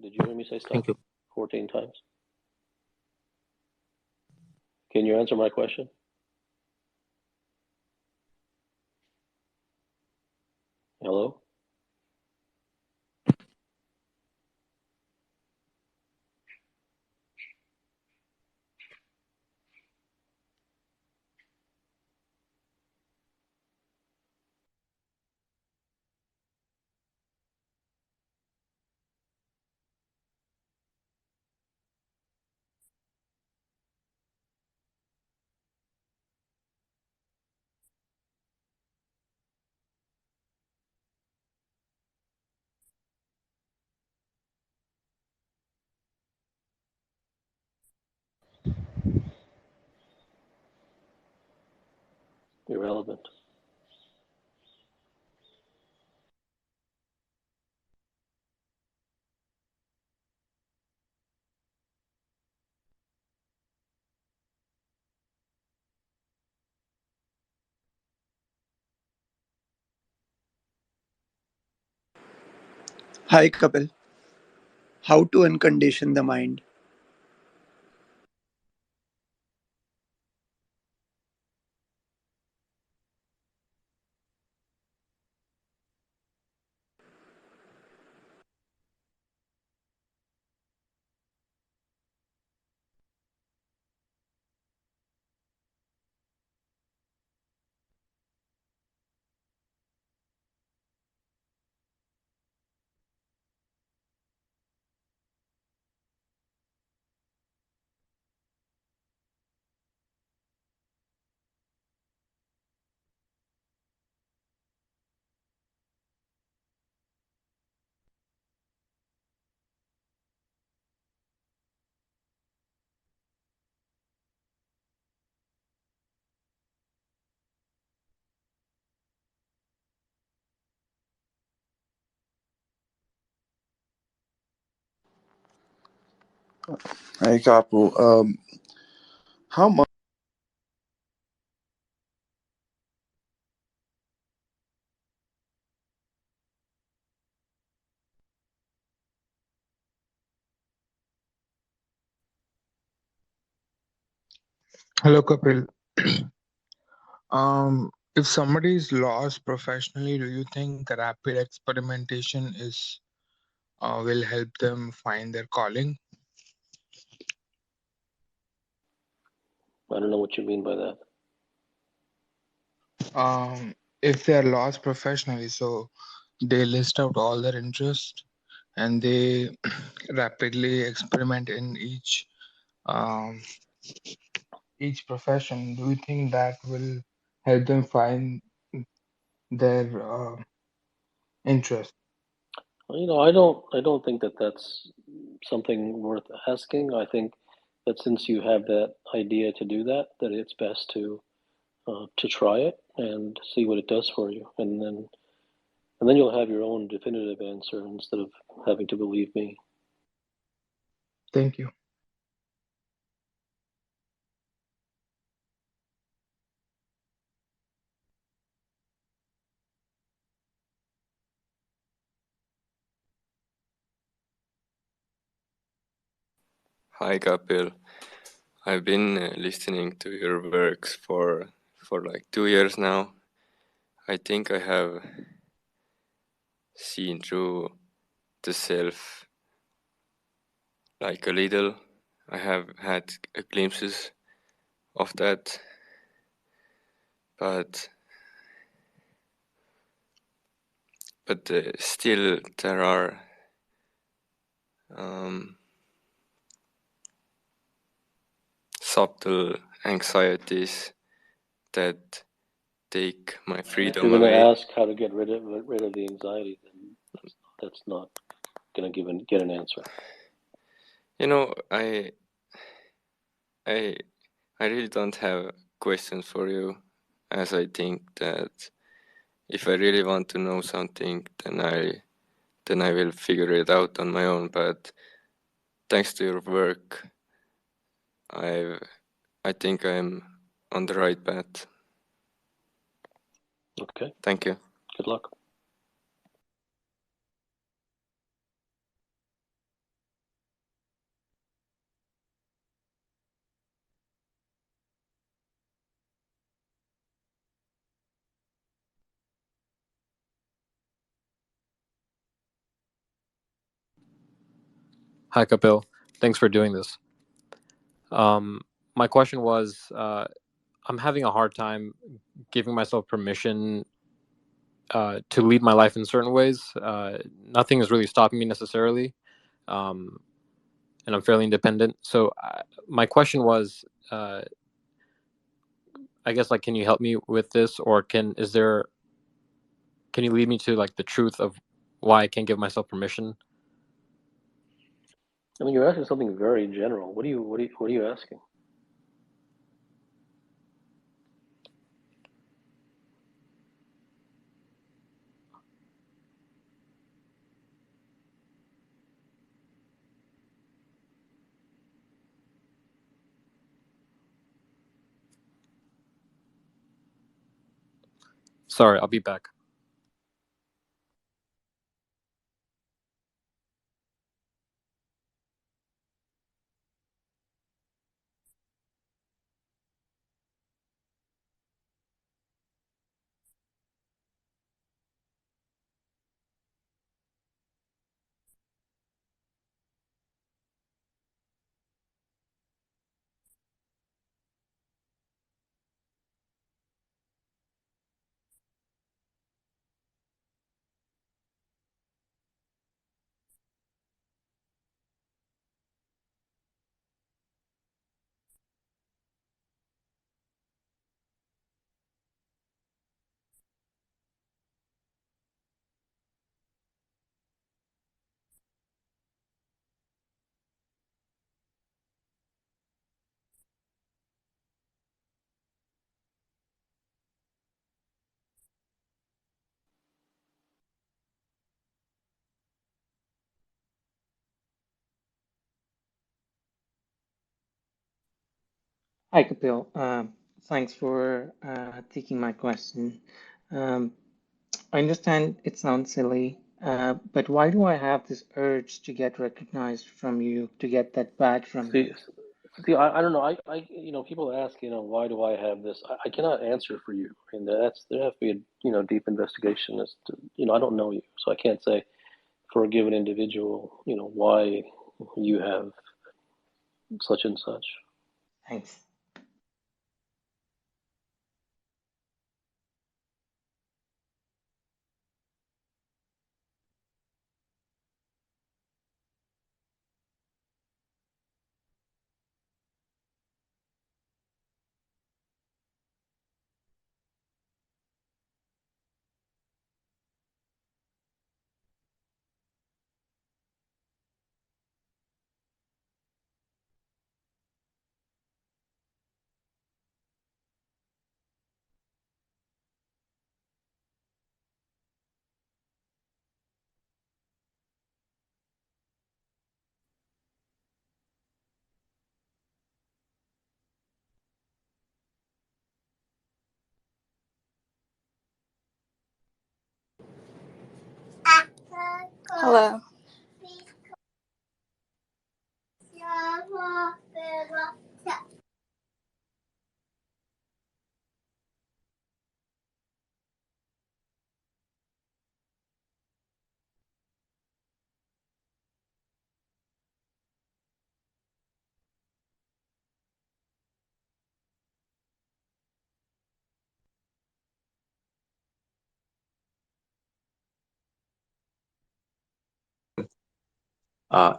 Did you hear me say stop? Thank you. 14 times. Can you answer my question? Hello? Irrelevant. Hi Kapil, how to uncondition the mind? Hey, Kapu. How much? Hello, Kapil. If somebody is lost professionally, do you think rapid experimentation is will help them find their calling? I don't know what you mean by that. If they are lost professionally, so they list out all their interests and they rapidly experiment in um, each profession. Do you think that will help them find their interest? Well, I don't think that that's something worth asking. I think that since you have that idea to do that, that it's best to try it and see what it does for you, and then you'll have your own definitive answer instead of having to believe me. Thank you. Hi, Kapil. I've been listening to your works for like 2 years now. I think I have seen through the self like a little. I have had glimpses of that, but still there are um, subtle anxieties that take my If freedom you're going to away. ask how to get rid of the anxiety, then that's not going to get an answer. You know, I I really don't have questions for you, as I think that if I really want to know something, then I will figure it out on my own. But thanks to your work, I think I'm on the right path. Okay. Thank you. Good luck. Hi, Kapil. Thanks for doing this. My question was, I'm having a hard time giving myself permission to lead my life in certain ways. Nothing is really stopping me necessarily, and I'm fairly independent. So my question was, I guess, like, can you help me with this, or can you lead me to like the truth of why I can't give myself permission? I mean, you're asking something very general. What are you asking? Sorry, I'll be back. Hi, Kapil. Thanks for taking my question. Um, I understand it sounds silly, but why do I have this urge to get recognized from you, to get that badge from you? See, I don't know. People ask, why do I have this? I cannot answer for you, and there has to be a, deep investigation as to, I don't know you, so I can't say for a given individual, why you have such and such. Thanks. Hello.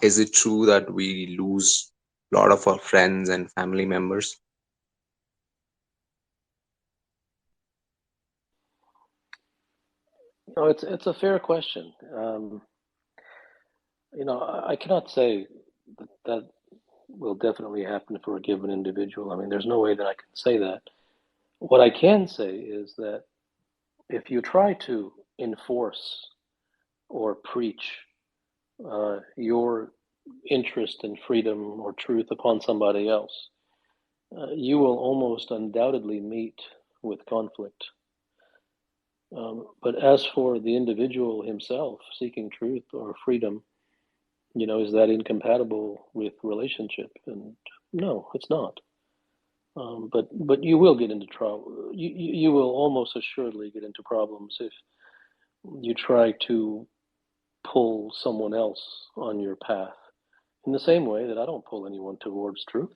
Is it true that we lose a lot of our friends and family members? It's a fair question. I cannot say that will definitely happen for a given individual. I mean, there's no way that I can say that. What I can say is that if you try to enforce or preach your interest in freedom or truth upon somebody else, you will almost undoubtedly meet with conflict. But as for the individual himself seeking truth or freedom, is that incompatible with relationship? And no, it's not. But you will get into trouble. You will almost assuredly get into problems if you try to pull someone else on your path. In the same way that I don't pull anyone towards truth.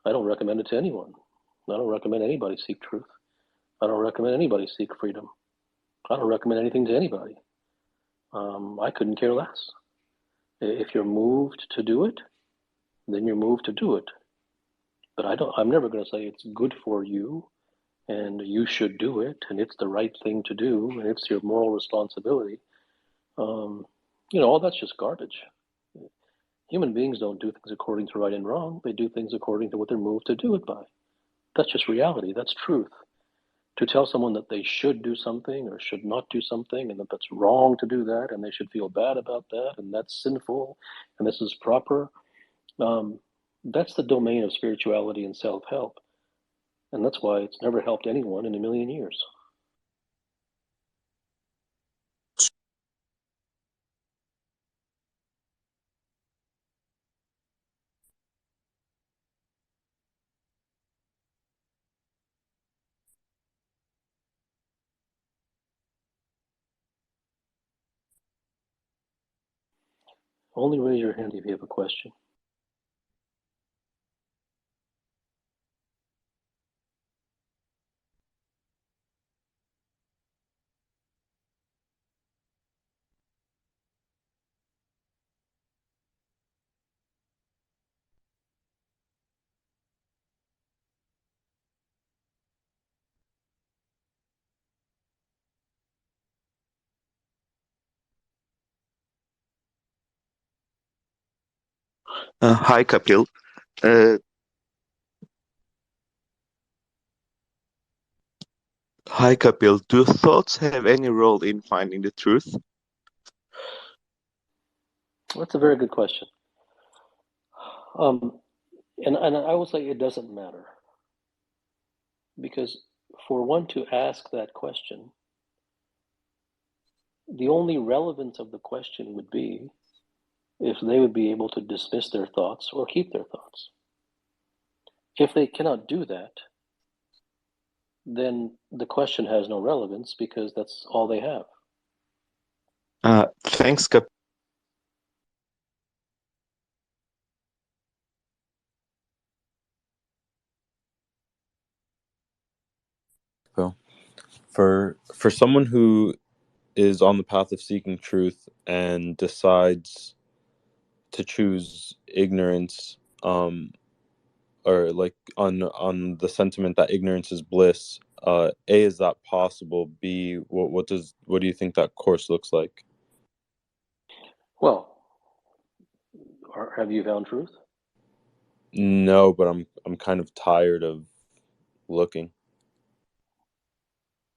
I don't recommend it to anyone. I don't recommend anybody seek truth. I don't recommend anybody seek freedom. I don't recommend anything to anybody. I couldn't care less. If you're moved to do it, then you're moved to do it. But I'm never going to say it's good for you and you should do it and it's the right thing to do and it's your moral responsibility. All that's just garbage. Human beings don't do things according to right and wrong. They do things according to what they're moved to do it by. That's just reality. That's truth. To tell someone that they should do something or should not do something and that that's wrong to do that and they should feel bad about that and that's sinful and this is proper, that's the domain of spirituality and self-help. And that's why it's never helped anyone in a million years. Only raise your hand if you have a question. Hi, Kapil. Uh, Hi, Kapil. Do thoughts have any role in finding the truth? That's a very good question. And I will say it doesn't matter. Because for one to ask that question, the only relevance of the question would be if they would be able to dismiss their thoughts or keep their thoughts. If they cannot do that, then the question has no relevance because that's all they have. Thanks, Kapil. For someone who is on the path of seeking truth and decides to choose ignorance, or like on the sentiment that ignorance is bliss, A, is that possible? B, what do you think that course looks like? Well, have you found truth? No, but I'm kind of tired of looking.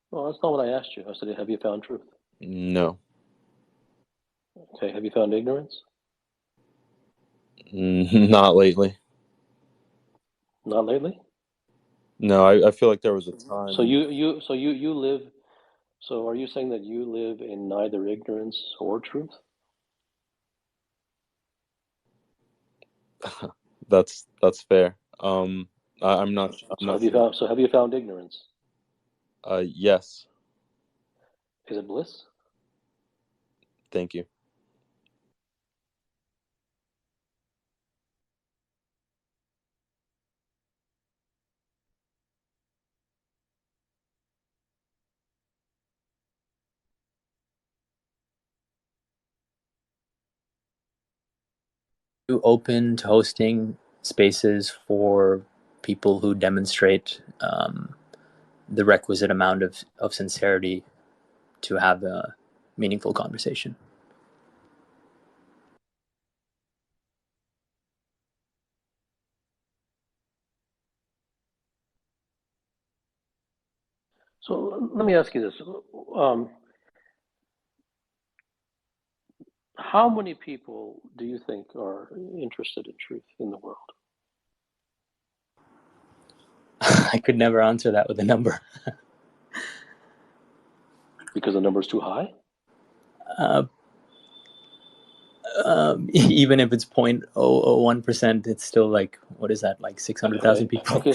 Well, that's not what I asked you. I said, have you found truth? No. Okay, have you found ignorance? Not lately. Not lately? No, I feel like there was a time. So you live. So are you saying that you live in neither ignorance or truth? That's fair. I'm not sure. So have you found ignorance? Yes. Is it bliss? Thank you. You open to hosting spaces for people who demonstrate the requisite amount of sincerity to have a meaningful conversation? So let me ask you this. How many people do you think are interested in truth in the world? I could never answer that with a number. Because the number is too high? Even if it's 0.001%, it's still like, what is that, like 600,000 people? Okay,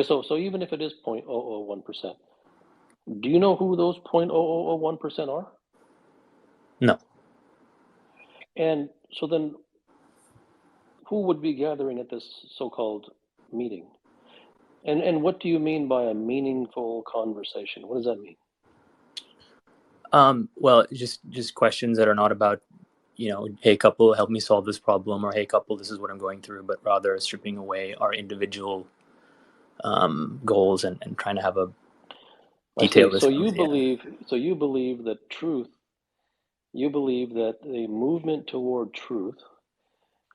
so even if it is 0.001%, do you know who those 0.0001% are? No. And so then, who would be gathering at this so-called meeting? And what do you mean by a meaningful conversation? What does that mean? Well, just questions that are not about, hey couple, help me solve this problem, or hey couple, this is what I'm going through, but rather stripping away our individual goals and trying to have a detailed So you believe that truth, you believe that the movement toward truth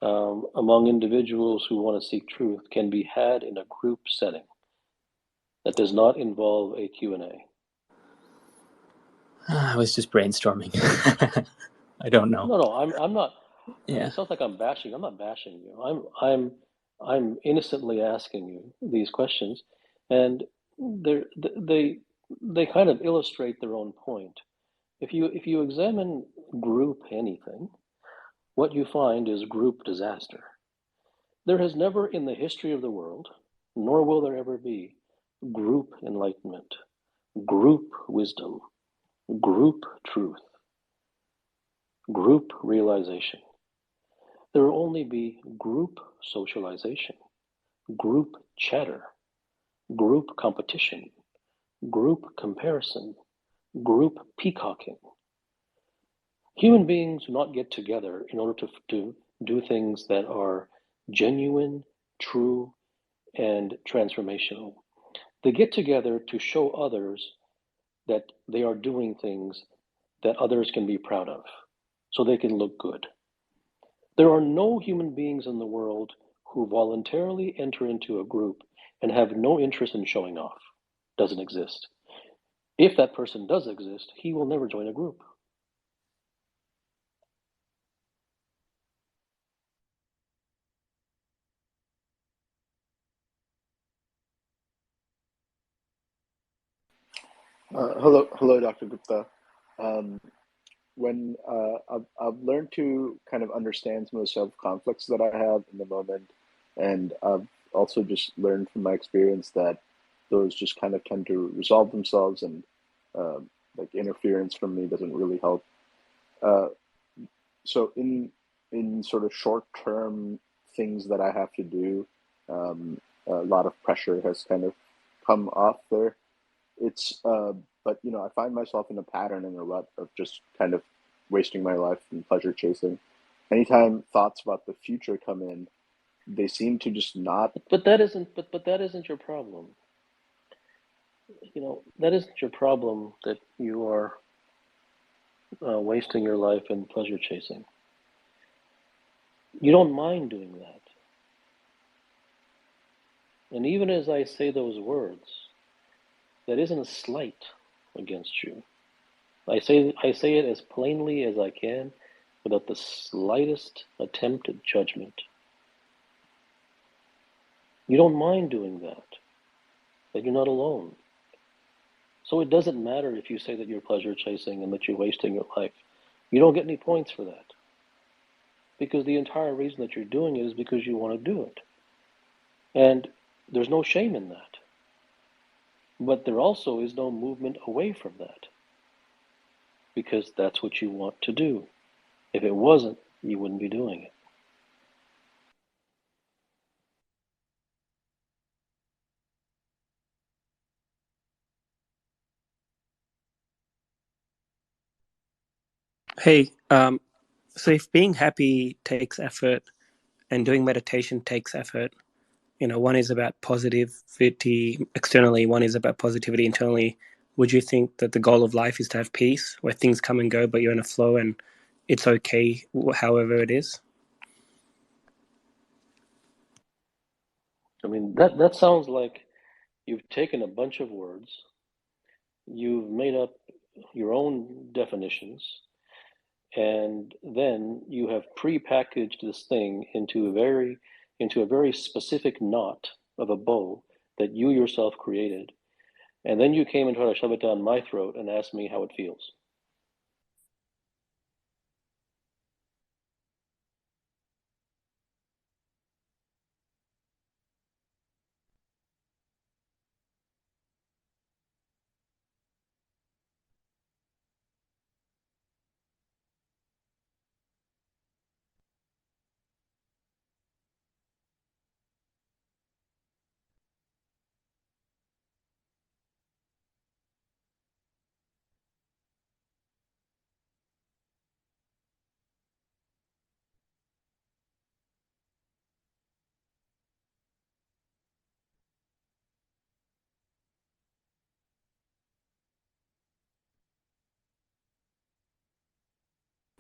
among individuals who want to seek truth can be had in a group setting that does not involve a Q&A. I was just brainstorming. I don't know. No, I'm not. Yeah. It sounds like I'm bashing. I'm not bashing you. I'm innocently asking you these questions, and they kind of illustrate their own point. If you examine group anything, what you find is group disaster. There has never in the history of the world, nor will there ever be, group enlightenment, group wisdom, group truth, group realization. There will only be group socialization, group chatter, group competition, group comparison, group peacocking. Human beings do not get together in order to do things that are genuine, true, and transformational. They get together to show others that they are doing things that others can be proud of, so they can look good. There are no human beings in the world who voluntarily enter into a group and have no interest in showing off. Doesn't exist. If that person does exist, he will never join a group. Hello, Dr. Gupta. Um, when I've learned to kind of understand some of the self conflicts that I have in the moment, and I've also just learned from my experience that those just kind of tend to resolve themselves, and like interference from me doesn't really help. Uh, so in sort of short term things that I have to do, a lot of pressure has kind of come off there. It's but I find myself in a pattern and a rut of just kind of wasting my life in pleasure chasing. Anytime thoughts about the future come in, they seem to just not. But that isn't. But that isn't your problem. That isn't your problem that you are wasting your life in pleasure chasing. You don't mind doing that. And even as I say those words, that isn't a slight against you. I say it as plainly as I can, without the slightest attempt at judgment. You don't mind doing that you're not alone. So it doesn't matter if you say that you're pleasure chasing and that you're wasting your life. You don't get any points for that. Because the entire reason that you're doing it is because you want to do it. And there's no shame in that. But there also is no movement away from that. Because that's what you want to do. If it wasn't, you wouldn't be doing it. Hey, so if being happy takes effort and doing meditation takes effort, one is about positivity externally, one is about positivity internally. Would you think that the goal of life is to have peace, where things come and go, but you're in a flow and it's okay however it is? I mean, that sounds like you've taken a bunch of words, you've made up your own definitions, and then you have pre-packaged this thing into a very specific knot of a bow that you yourself created, and then you came and tried to shove it down my throat and asked me how it feels.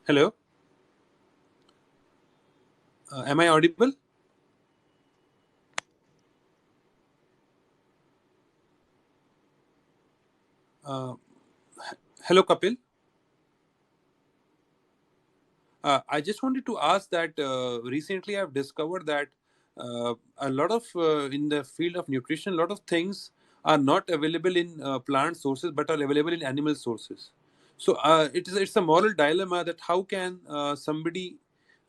Hello, am I audible? Uh, Hello, Kapil. I just wanted to ask that recently I've discovered that a lot of in the field of nutrition, a lot of things are not available in plant sources but are available in animal sources. So it's a moral dilemma that how can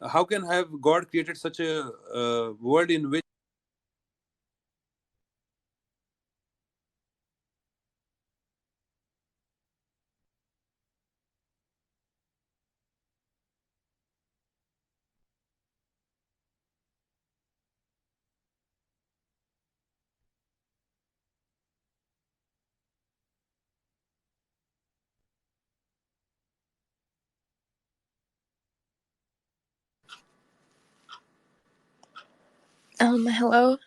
how can have God created such a world in which Hello.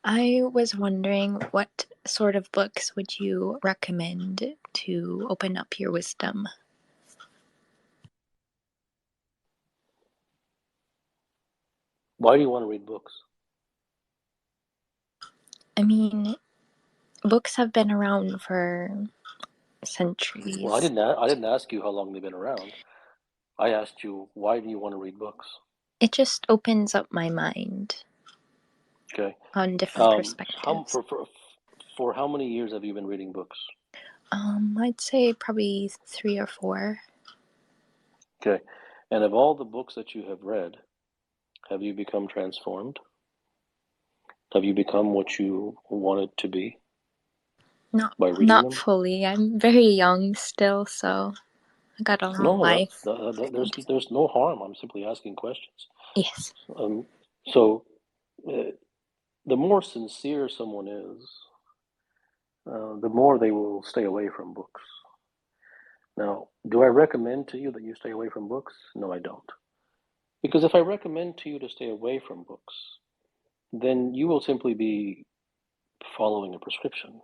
I was wondering what sort of books would you recommend to open up your wisdom? Why do you want to read books? I mean, books have been around for centuries. Well, I didn't ask you how long they've been around. I asked you, why do you want to read books? It just opens up my mind. Okay. On different perspectives. For how many years have you been reading books? I'd say probably 3 or 4. Okay. And of all the books that you have read, have you become transformed? Have you become what you wanted to be by reading Not them? fully. I'm very young still, so I got a long No, life. there's no harm. I'm simply asking questions. Yes. So the more sincere someone is, the more they will stay away from books. Now, do I recommend to you that you stay away from books? No, I don't. Because if I recommend to you to stay away from books, then you will simply be following a prescription,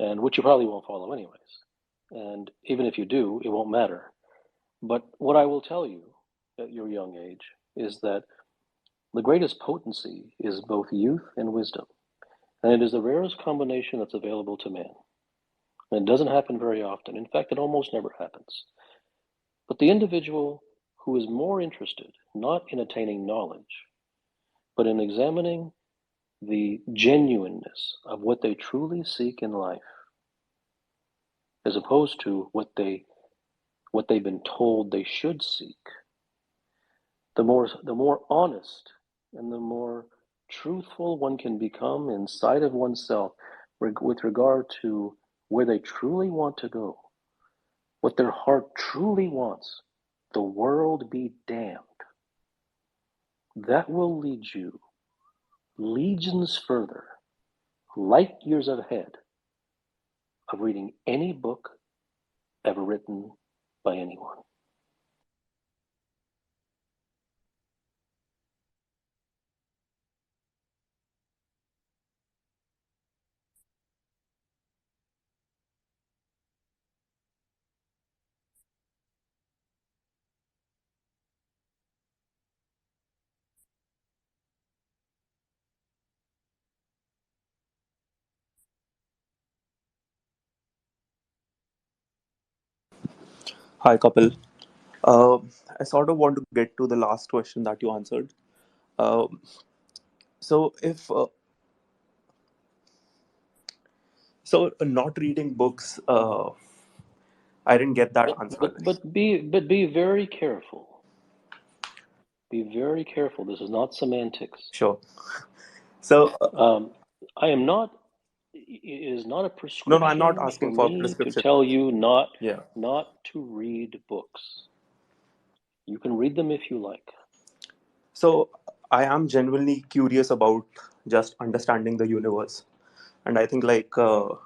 and which you probably won't follow anyways. And even if you do, it won't matter. But what I will tell you at your young age is that the greatest potency is both youth and wisdom. And it is the rarest combination that's available to man. And it doesn't happen very often. In fact, it almost never happens. But the individual who is more interested not in attaining knowledge, but in examining the genuineness of what they truly seek in life, as opposed to what they've been told they should seek, the more honest and the more truthful one can become inside of oneself with regard to where they truly want to go, what their heart truly wants, the world be damned. That will lead you legions further, light years ahead of reading any book ever written by anyone. Hi, Kapil. I sort of want to get to the last question that you answered. Um, so, if not reading books, I didn't get that answer. But be very careful. Be very careful. This is not semantics. Sure. So, I am not. It is not a no, I'm not prescription for asking for me to prescription. tell you not Yeah. to read books. You can read them if you like. So, I am genuinely curious about just understanding the universe, and I think to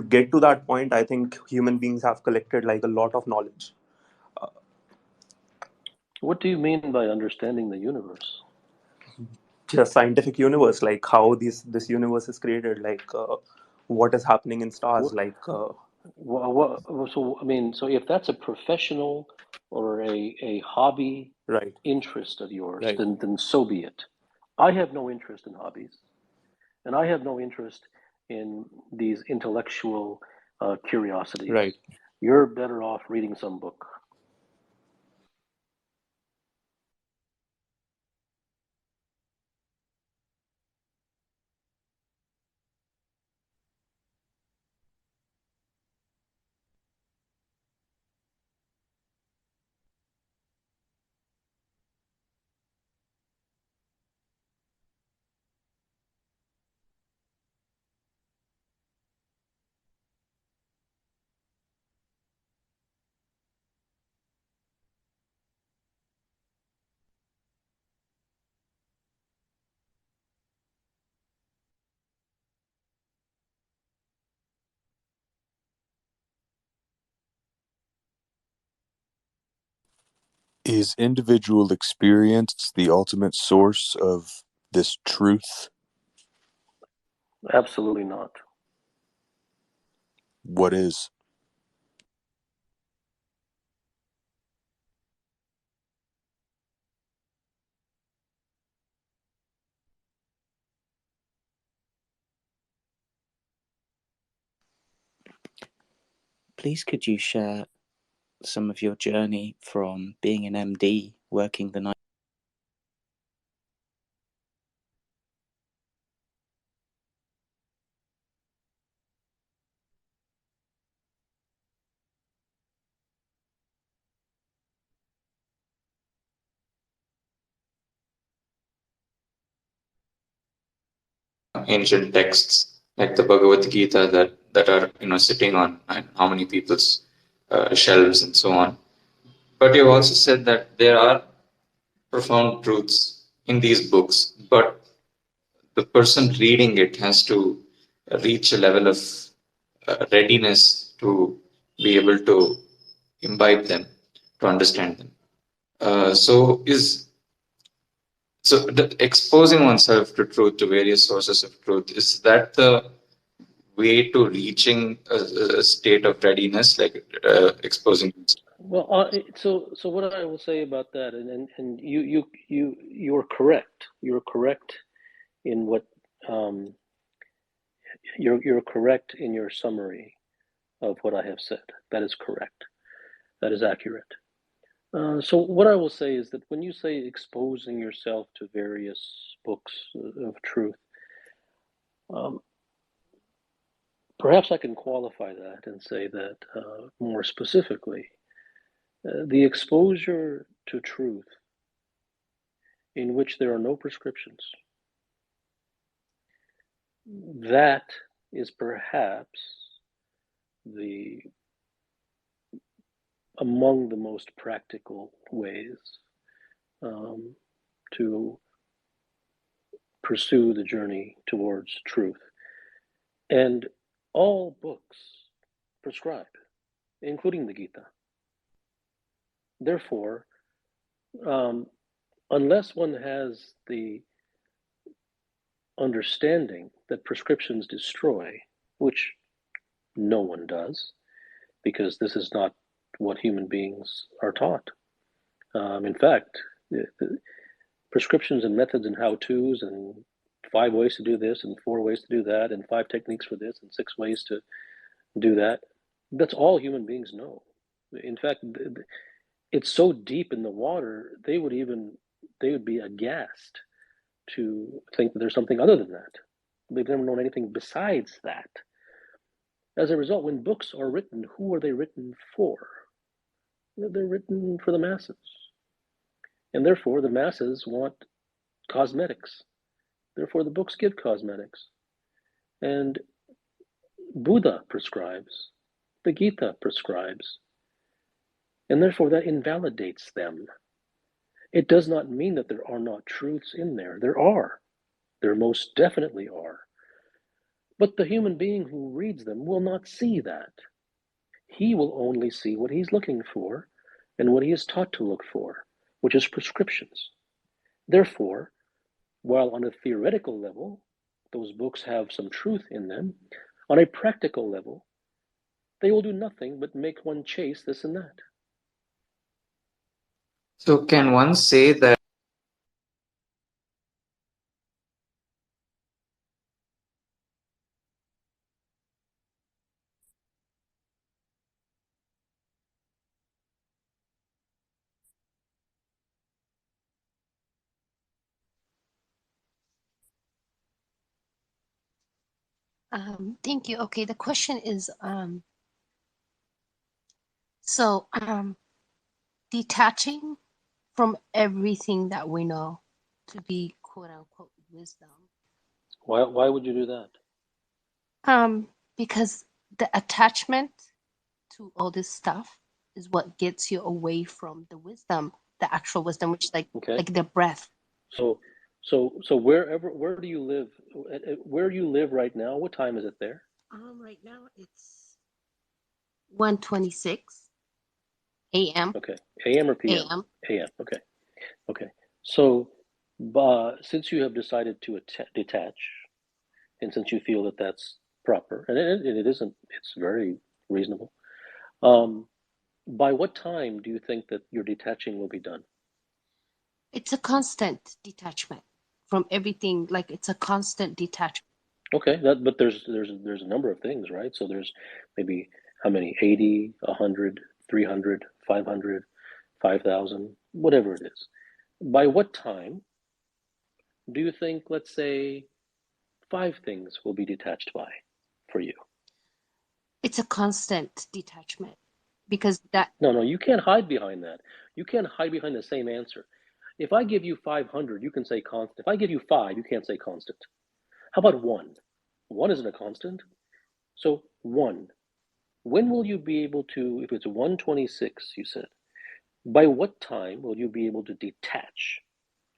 get to that point, I think human beings have collected like a lot of knowledge. What do you mean by understanding the universe? Just scientific universe, like how this universe is created, what is happening in stars, So if that's a professional or a hobby right, interest of yours, right, then so be it. I have no interest in hobbies, and I have no interest in these intellectual curiosities. right. You're better off reading some book. Is individual experience the ultimate source of this truth? Absolutely not. What is? Please could you share some of your journey from being an MD, working the night? ancient texts like the Bhagavad Gita that are sitting on how many people's shelves and so on. But you also said that there are profound truths in these books, but the person reading it has to reach a level of readiness to be able to imbibe them, to understand them. Exposing oneself to truth, to various sources of truth, is that the way to reaching a state of readiness, like exposing? Well, so what I will say about that, and you're correct. You're correct in what you're correct in your summary of what I have said. That is correct. That is accurate. So what I will say is that when you say exposing yourself to various books of truth, perhaps I can qualify that and say that more specifically, the exposure to truth in which there are no prescriptions, that is perhaps among the most practical ways to pursue the journey towards truth. And all books prescribe, including the Gita. Therefore, unless one has the understanding that prescriptions destroy, which no one does, because this is not what human beings are taught. In fact, prescriptions and methods and how-tos and 5 ways to do this and 4 ways to do that and 5 techniques for this and 6 ways to do that, that's all human beings know. In fact, it's so deep in the water, they would be aghast to think that there's something other than that. They've never known anything besides that. As a result, when books are written, who are they written for? They're written for the masses. And therefore, the masses want cosmetics. Therefore, the books give cosmetics. And Buddha prescribes, the Gita prescribes, and therefore that invalidates them. It does not mean that there are not truths in there. There are. There most definitely are. But the human being who reads them will not see that. He will only see what he's looking for and what he is taught to look for, which is prescriptions. Therefore, while on a theoretical level, those books have some truth in them, on a practical level, they will do nothing but make one chase this and that. So can one say that Thank you. Okay, the question is, so detaching from everything that we know to be quote unquote wisdom. Why would you do that? Because the attachment to all this stuff is what gets you away from the wisdom, the actual wisdom, which like the breath. So where do you live? Where you live right now? What time is it there? Right now it's 1:26 a.m. Okay, a.m. or p.m. a.m. a.m. Okay. So, since you have decided to detach, and since you feel that that's proper, and it isn't, it's very reasonable. By what time do you think that your detaching will be done? It's a constant detachment from everything. Like it's a constant detachment. Okay, but there's a number of things, right? So there's maybe how many? 80, 100, 300, 500, 5,000, whatever it is. By what time do you think, let's say, 5 things will be detached by for you? It's a constant detachment because that. No, you can't hide behind that. You can't hide behind the same answer. If I give you 500, you can say constant. If I give you 5, you can't say constant. How about 1? 1 isn't a constant. So 1. When will you be able to, if it's 126, you said, by what time will you be able to detach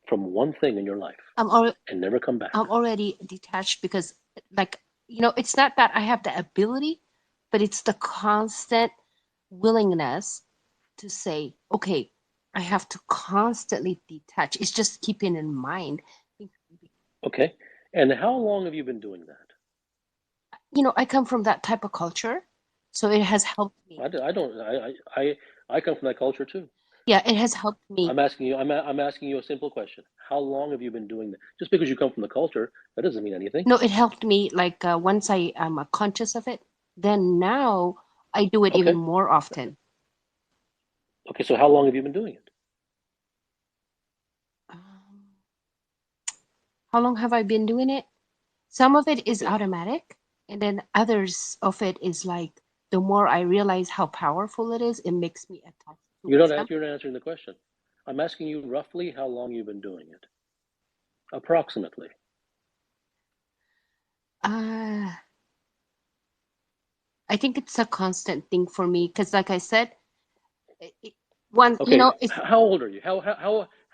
from one thing in your life and never come back? I'm already detached because, like, it's not that I have the ability, but it's the constant willingness to say, okay, I have to constantly detach. It's just keeping in mind. Okay. And how long have you been doing that? I come from that type of culture, so it has helped me. I come from that culture too. Yeah, it has helped me. I'm asking you a simple question. How long have you been doing that? Just because you come from the culture, that doesn't mean anything. No, it helped me. Like once I'm conscious of it, then now I do it even more often. Okay, so how long have you been doing it? How long have I been doing it? Some of it is automatic, and then others of it is like the more I realize how powerful it is, it makes me attached to You're wisdom. not answering the question. I'm asking you roughly how long you've been doing it. Approximately. I think it's a constant thing for me because, like I said, how old are you? How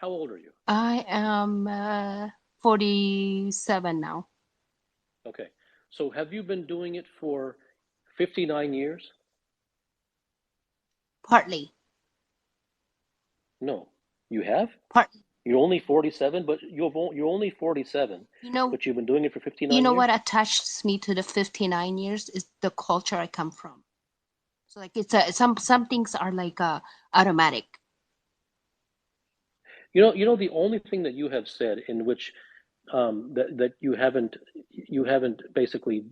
old are you? I am 47 now. Okay, so have you been doing it for 59 years? Partly. No, you have. Partly. You're only 47, but you're only 47. But you've been doing it for 59 years. You know what attaches me to the 59 years is the culture I come from. So like it's some things are like automatic. You know the only thing that you have said in which that you haven't basically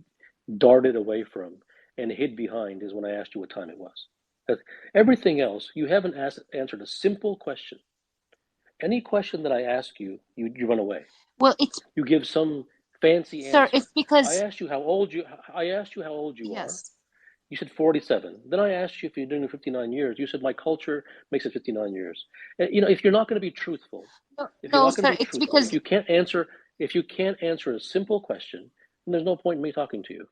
darted away from and hid behind is when I asked you what time it was. Everything else, you haven't answered a simple question. Any question that I ask you, you run away. Well, you give some fancy Sir, answer. it's because I asked you how old you yes. are. You said 47. Then I asked you if you're doing it 59 years. You said my culture makes it 59 years. And, if you're not going to be truthful, if you can't answer a simple question, then there's no point in me talking to you.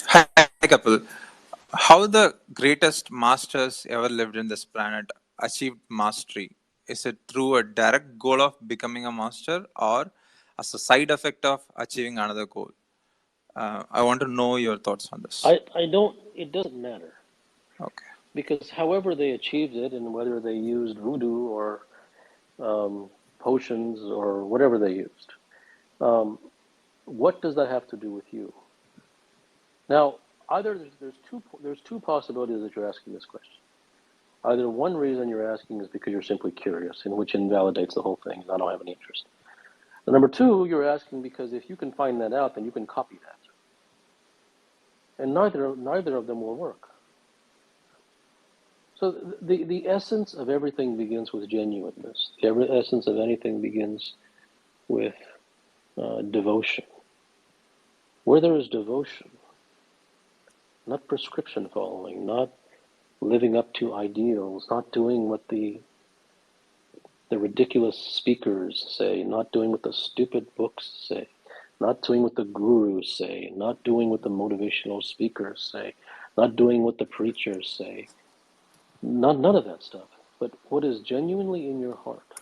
Hi, Kapil. How the greatest masters ever lived in this planet achieved mastery? Is it through a direct goal of becoming a master or as a side effect of achieving another goal? I want to know your thoughts on this. It doesn't matter. Okay. Because however they achieved it, and whether they used voodoo or potions or whatever they used, what does that have to do with you? Now, either there's two possibilities that you're asking this question. Either one reason you're asking is because you're simply curious, in which invalidates the whole thing, and I don't have any interest. And number two, you're asking because if you can find that out, then you can copy that. And neither of them will work. So the essence of everything begins with genuineness. The essence of anything begins with devotion. Where there is devotion, not prescription following, not living up to ideals, not doing what the ridiculous speakers say, not doing what the stupid books say, not doing what the gurus say, not doing what the motivational speakers say, not doing what the preachers say, none of that stuff. But what is genuinely in your heart,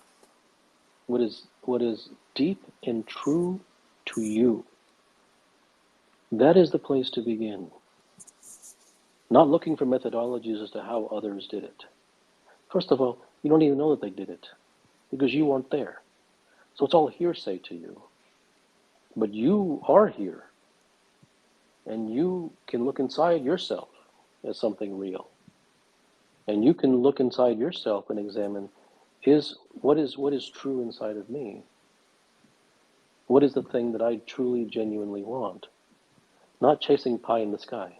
what is deep and true to you, that is the place to begin. Not looking for methodologies as to how others did it. First of all, you don't even know that they did it because you weren't there. So it's all hearsay to you. But you are here, and you can look inside yourself as something real. And you can look inside yourself and examine what is true inside of me? What is the thing that I truly, genuinely want? Not chasing pie in the sky.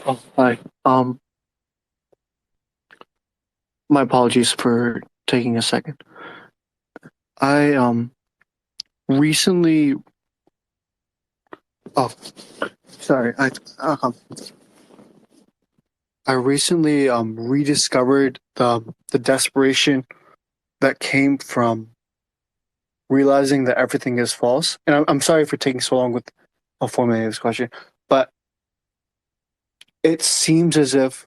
Oh, hi. My apologies for taking a second. I recently. Oh, sorry. I recently rediscovered the desperation that came from realizing that everything is false. And I'm sorry for taking so long with formulating this question, but it seems as if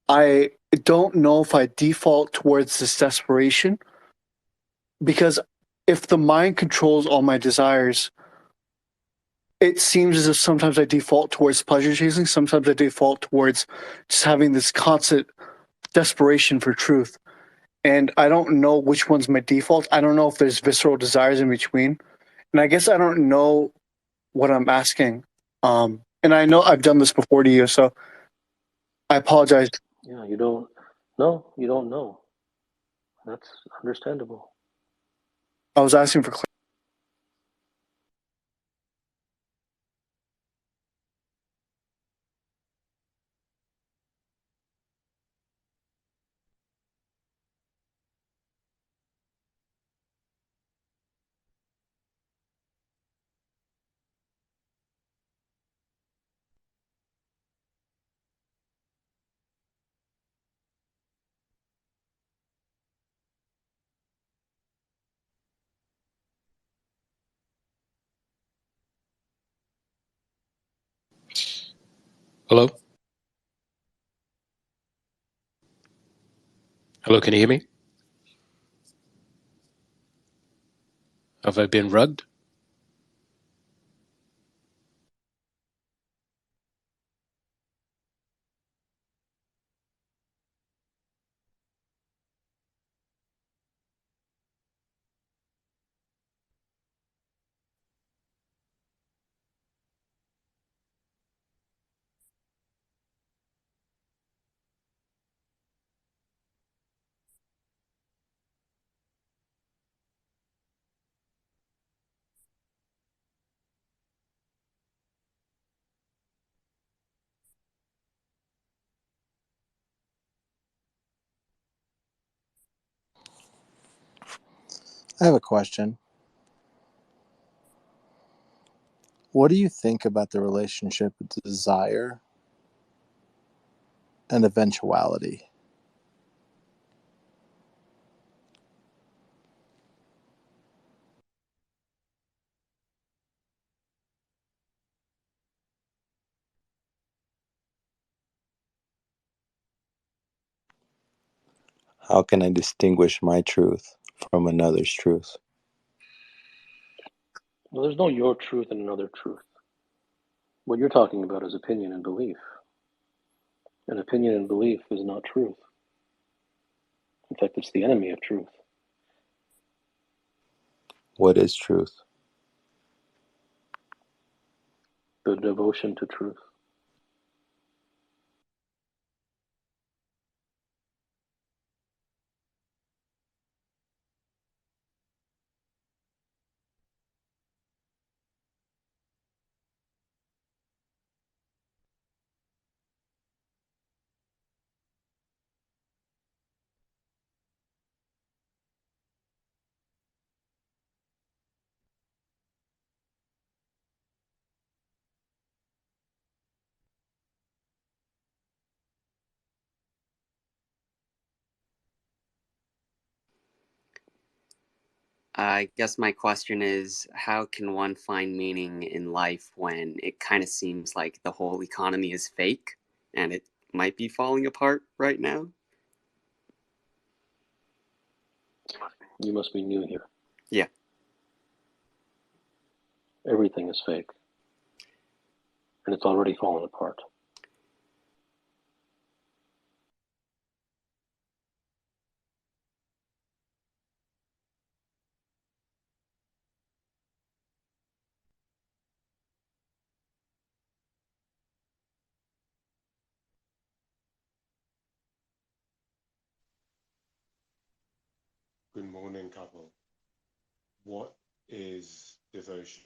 I don't know if I default towards this desperation, because if the mind controls all my desires, it seems as if sometimes I default towards pleasure chasing, sometimes I default towards just having this constant desperation for truth. And I don't know which one's my default. I don't know if there's visceral desires in between. And I guess I don't know what I'm asking. And I know I've done this before to you, so I apologize. Yeah, you don't. No, you don't know. That's understandable. I was asking for clarity. Hello? Hello, can you hear me? Have I been rugged? I have a question. What do you think about the relationship with desire and eventuality? How can I distinguish my truth from another's truth? Well, there's no your truth and another truth. What you're talking about is opinion and belief. And opinion and belief is not truth. In fact, it's the enemy of truth. What is truth? The devotion to truth. I guess my question is, how can one find meaning in life when it kind of seems like the whole economy is fake and it might be falling apart right now? You must be new here. Yeah. Everything is fake. And it's already fallen apart. Good morning, couple. What is devotion?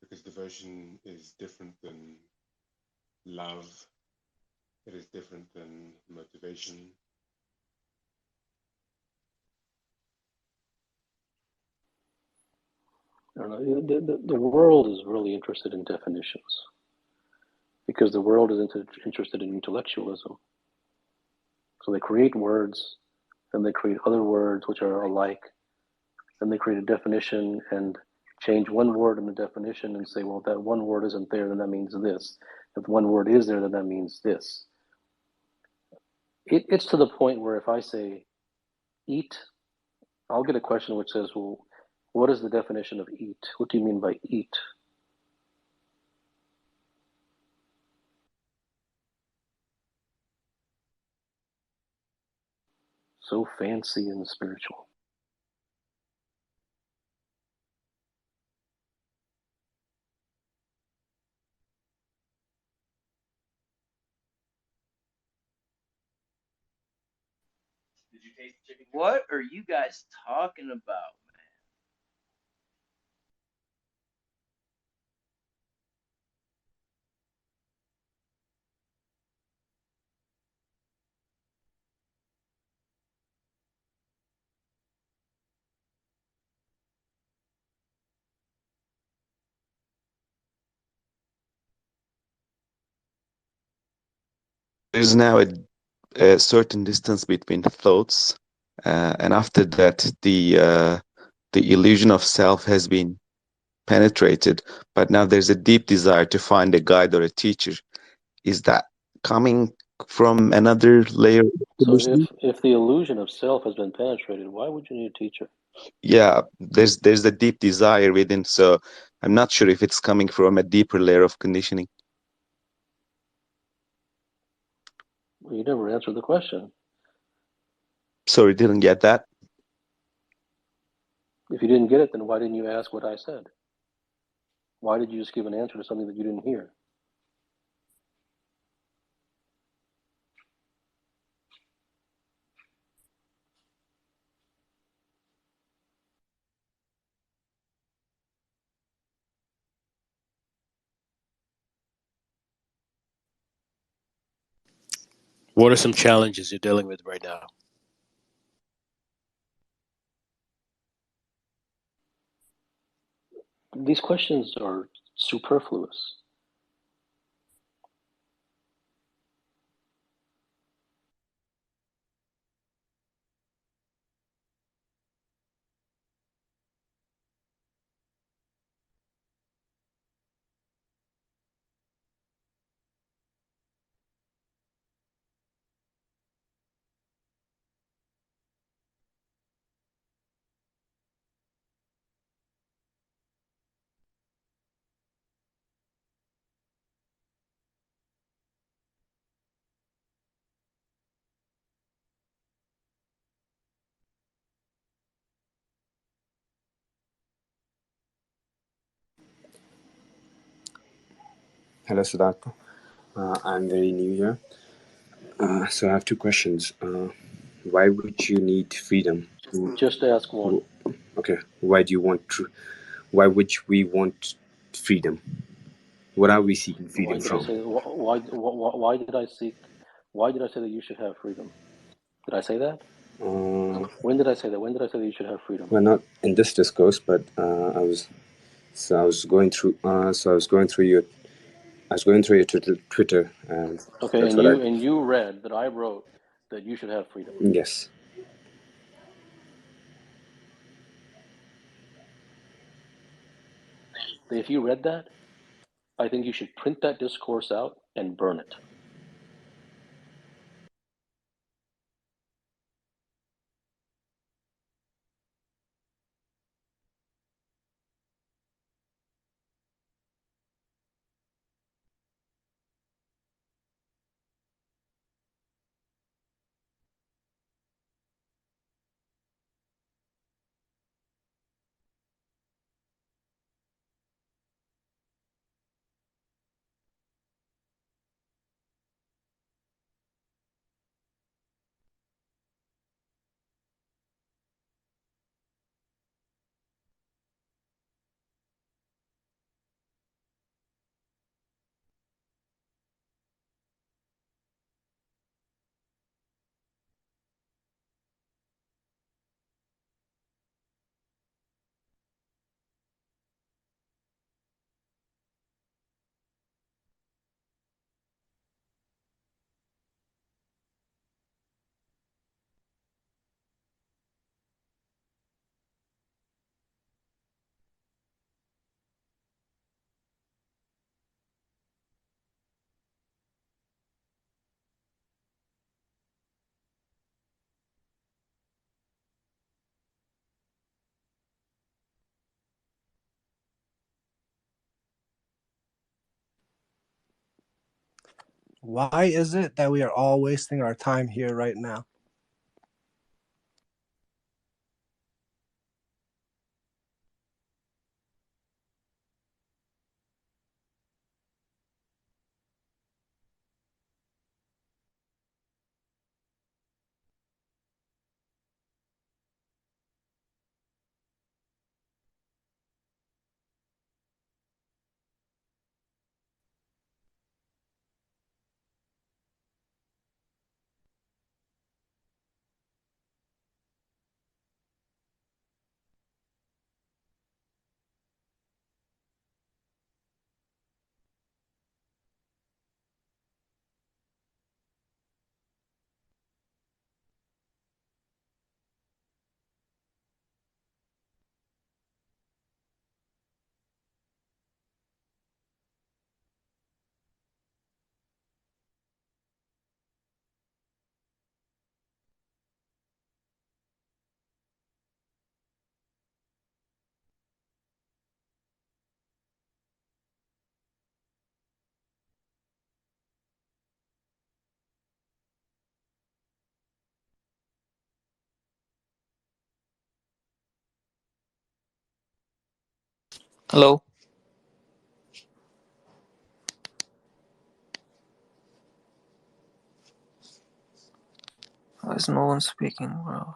Because devotion is different than love. It is different than motivation. I don't know. The world is really interested in definitions because the world is interested in intellectualism. So they create words and they create other words which are alike. Then they create a definition and change one word in the definition and say, well, if that one word isn't there, then that means this. If one word is there, then that means this. It's to the point where if I say eat, I'll get a question which says, well, what is the definition of eat? What do you mean by eat? So fancy and spiritual. What are you guys talking about? There's now a certain distance between thoughts, and after that, the illusion of self has been penetrated. But now there's a deep desire to find a guide or a teacher. Is that coming from another layer of So conditioning? if the illusion of self has been penetrated, why would you need a teacher? Yeah, there's a deep desire within. So I'm not sure if it's coming from a deeper layer of conditioning. Well, you never answered the question. Sorry, didn't get that. If you didn't get it, then why didn't you ask what I said? Why did you just give an answer to something that you didn't hear? What are some challenges you're dealing with right now? These questions are superfluous. Hello, Siddhartha. I'm very new here. So I have two questions. Why would you need freedom? Just ask one. Okay. Why do you want why would we want freedom? What are we seeking Why freedom did I from? say why did I seek? Why did I say that you should have freedom? Did I say that? When did I say that? When did I say that you should have freedom? Well, not in this discourse, but I was going through your Twitter, and Okay, that's and what I. you read that I wrote that you should have freedom. Yes. If you read that, I think you should print that discourse out and burn it. Why is it that we are all wasting our time here right now? Hello. Why is no one speaking, bro?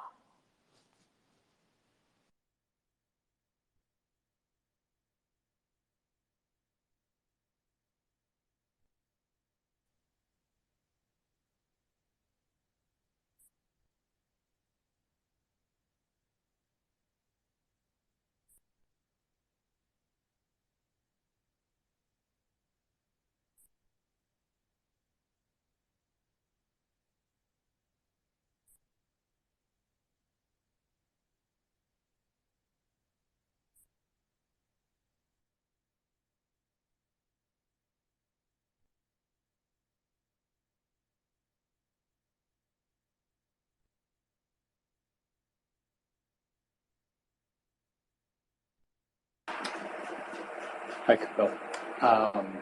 Hi, Bill. Um,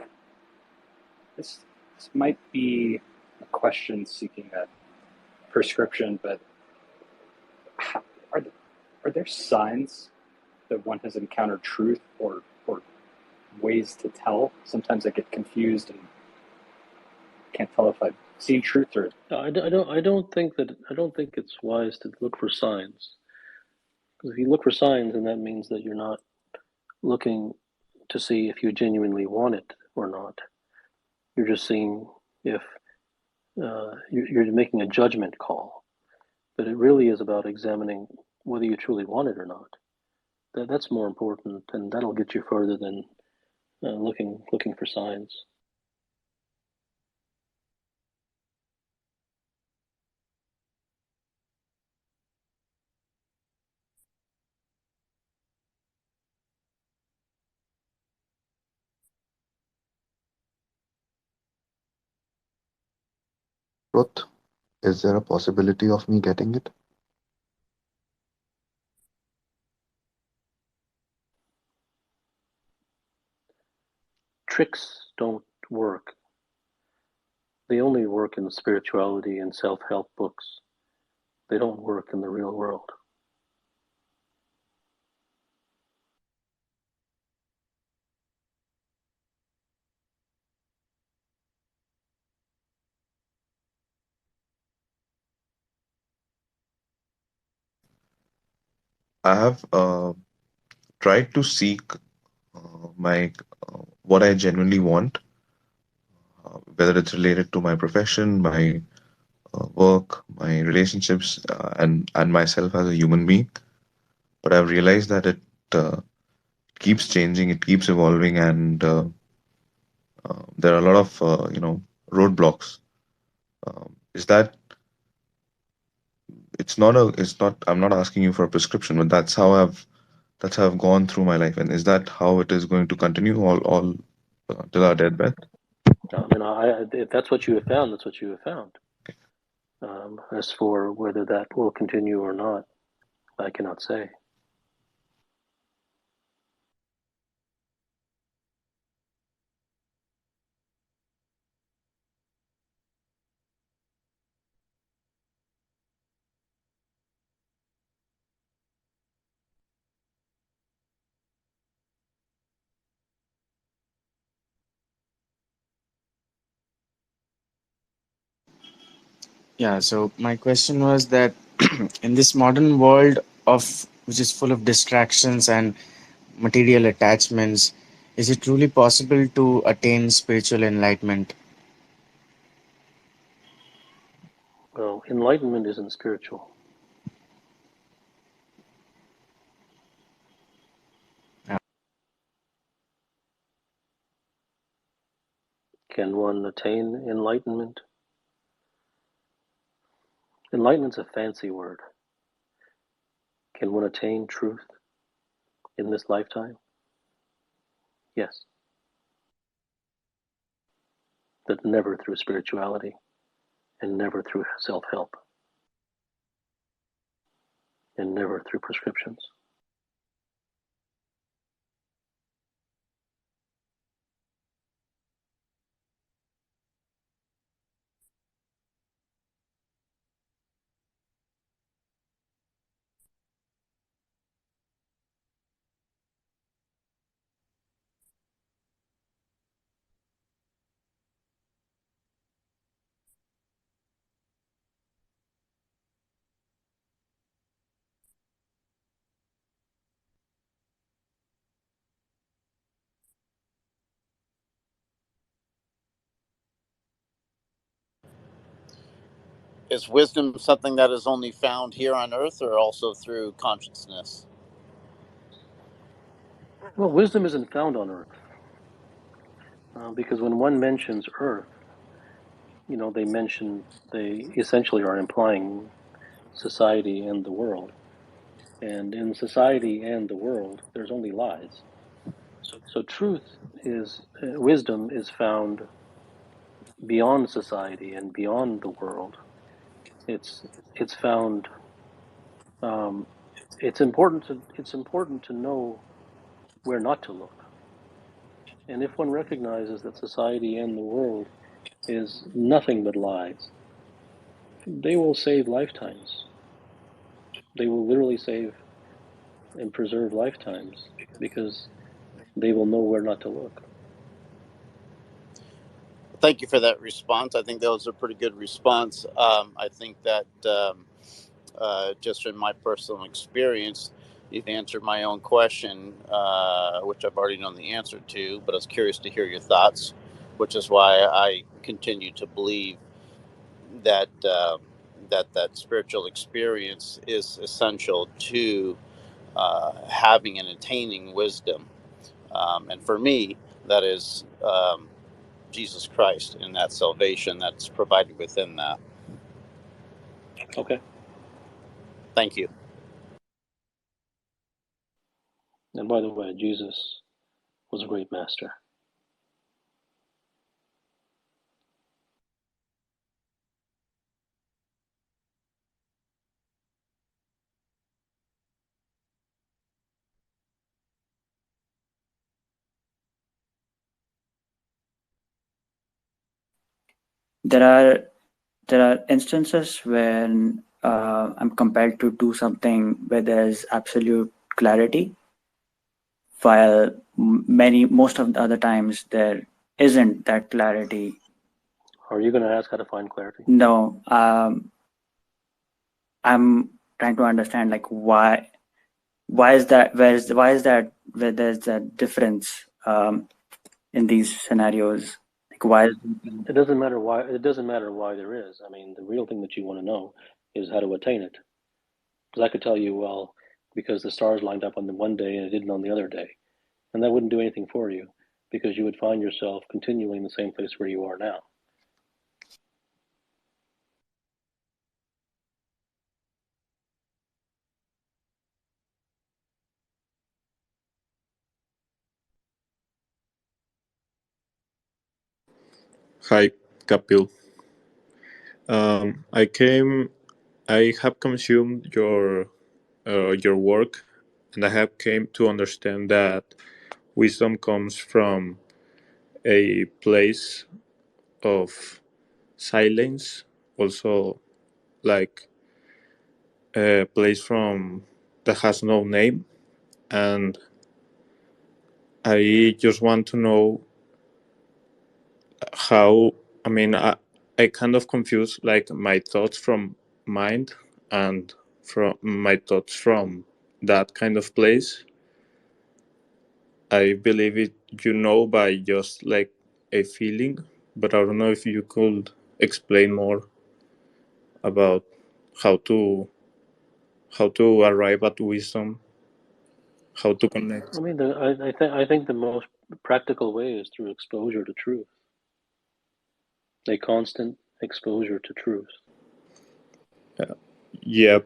this might be a question seeking a prescription, but how, are there signs that one has encountered truth or ways to tell. Sometimes I get confused and can't tell if I've seen truth or. I don't think it's wise to look for signs. Because if you look for signs, then that means that you're not looking to see if you genuinely want it or not. You're just seeing if you're making a judgment call. But it really is about examining whether you truly want it or not. That's more important, and that'll get you further than looking for signs. Truth, is there a possibility of me getting it? Tricks don't work. They only work in spirituality and self-help books. They don't work in the real world. I have tried to seek my what I genuinely want, whether it's related to my profession, my work, my relationships, and myself as a human being. But I've realized that it keeps changing, it keeps evolving, and there are a lot of roadblocks. Is that it's not I'm not asking you for a prescription, but that's how I've gone through my life. And is that how it is going to continue all till our deathbed? I mean, if that's what you have found, that's what you have found. As for whether that will continue or not, I cannot say. Yeah, so my question was that in this modern world of which is full of distractions and material attachments, is it truly possible to attain spiritual enlightenment? Well, enlightenment isn't spiritual. Yeah. Can one attain enlightenment? Enlightenment's a fancy word. Can one attain truth in this lifetime? Yes, but never through spirituality and never through self-help and never through prescriptions. Is wisdom something that is only found here on earth or also through consciousness? Well, wisdom isn't found on earth because when one mentions earth, they essentially are implying society and the world. And in society and the world, there's only lies. So wisdom is found beyond society and beyond the world. It's found. Um, it's important to know where not to look. And if one recognizes that society and the world is nothing but lies, they will save lifetimes. They will literally save and preserve lifetimes because they will know where not to look. Thank you for that response. I think that was a pretty good response. I think that just from my personal experience, you've answered my own question, which I've already known the answer to, but I was curious to hear your thoughts, which is why I continue to believe that that spiritual experience is essential to having and attaining wisdom. And for me, that is Jesus Christ and that salvation that's provided within that. Okay. Thank you. And by the way, Jesus was a great master. There are instances when I'm compelled to do something where there's absolute clarity, while most of the other times there isn't that clarity. Are you going to ask how to find clarity? No, I'm trying to understand like why is that? Why is that? Where there's that difference in these scenarios? Like why? It doesn't matter why. It doesn't matter why there is. I mean, the real thing that you want to know is how to attain it. Because I could tell you, well, because the stars lined up on the one day and it didn't on the other day, and that wouldn't do anything for you, because you would find yourself continually in the same place where you are now. Hi, Kapil. I have consumed your work, and I have came to understand that wisdom comes from a place of silence, also like a place from that has no name, and I just want to know how. I mean, I kind of confuse like my thoughts from mind and from my thoughts from that kind of place. I believe it, by just like a feeling, but I don't know if you could explain more about how to arrive at wisdom, how to connect. I mean, I think the most practical way is through exposure to truth, a constant exposure to truth. Yeah.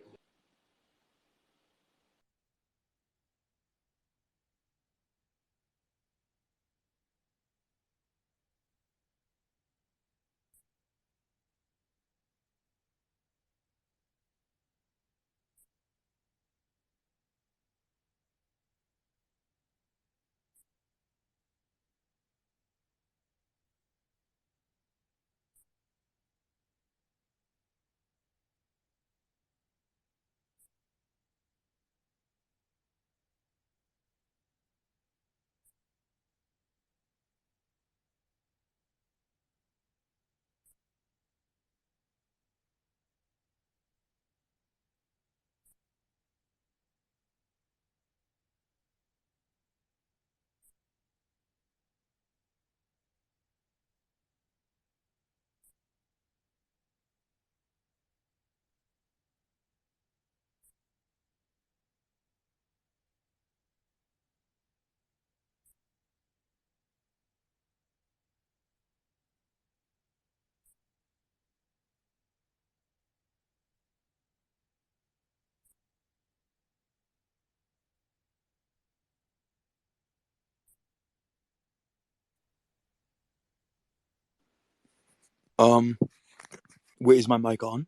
Wait, is my mic on?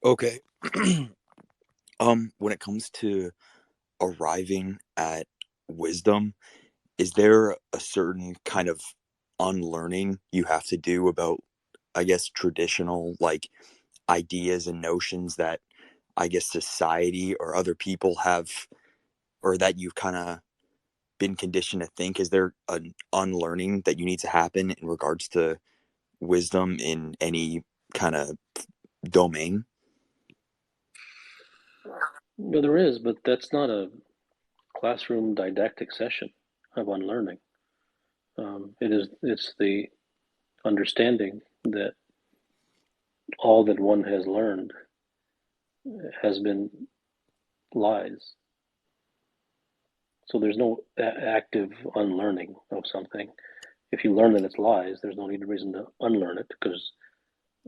Okay. When it comes to arriving at wisdom, is there a certain kind of unlearning you have to do about, I guess, traditional like ideas and notions that I guess society or other people have or that you've kind of been conditioned to think? Is there an unlearning that you need to happen in regards to wisdom in any kind of domain? No, there is, but that's not a classroom didactic session of unlearning. It's the understanding that all that one has learned has been lies. So there's no active unlearning of something. If you learn that it's lies, there's no reason to unlearn it, because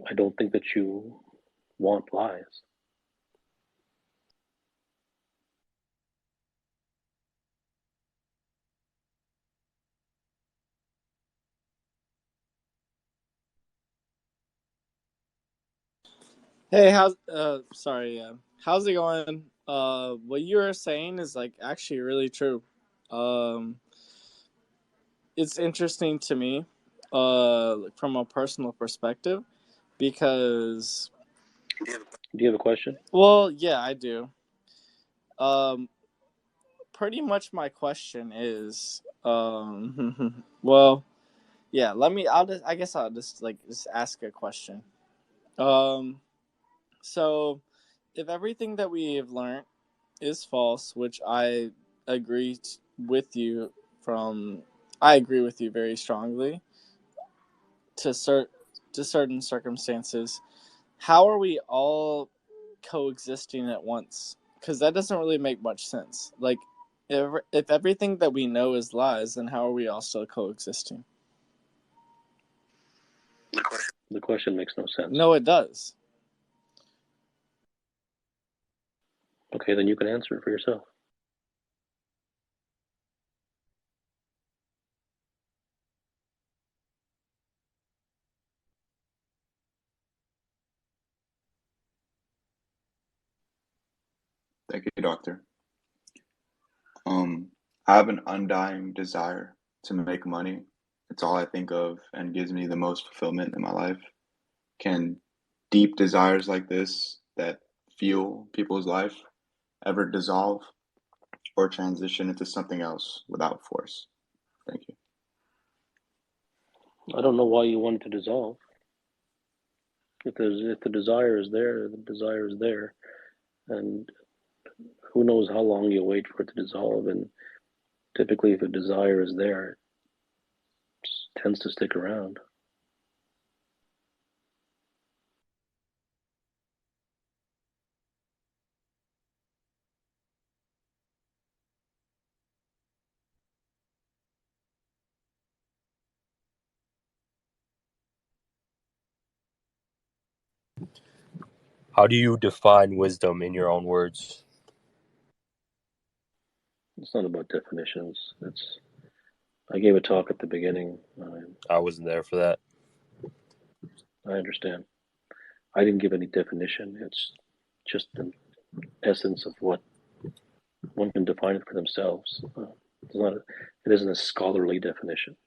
I don't think that you want lies. Hey, how's it going? What you were saying is like actually really true. Um, it's interesting to me, from a personal perspective, because Do you have a question? well, yeah, I do. Um, Pretty much my question is, well, yeah. I guess I'll just ask a question. Um, so if everything that we have learned is false, which agree with you from I agree with you very strongly to certain circumstances. How are we all coexisting at once? Because that doesn't really make much sense. Like, if everything that we know is lies, then how are we all still coexisting? The question makes no sense. No, it does. Okay, then you can answer it for yourself. Thank you, doctor. I have an undying desire to make money. It's all I think of and gives me the most fulfillment in my life. Can deep desires like this that fuel people's life ever dissolve or transition into something else without force? Thank you. I don't know why you want it to dissolve. If the desire is there, the desire is there, and who knows how long you wait for it to dissolve. And typically, if a desire is there, it tends to stick around. How do you define wisdom in your own words? It's not about definitions. I gave a talk at the beginning. I wasn't there for that. I understand. I didn't give any definition. It's just the essence of what one can define it for themselves. It isn't a scholarly definition.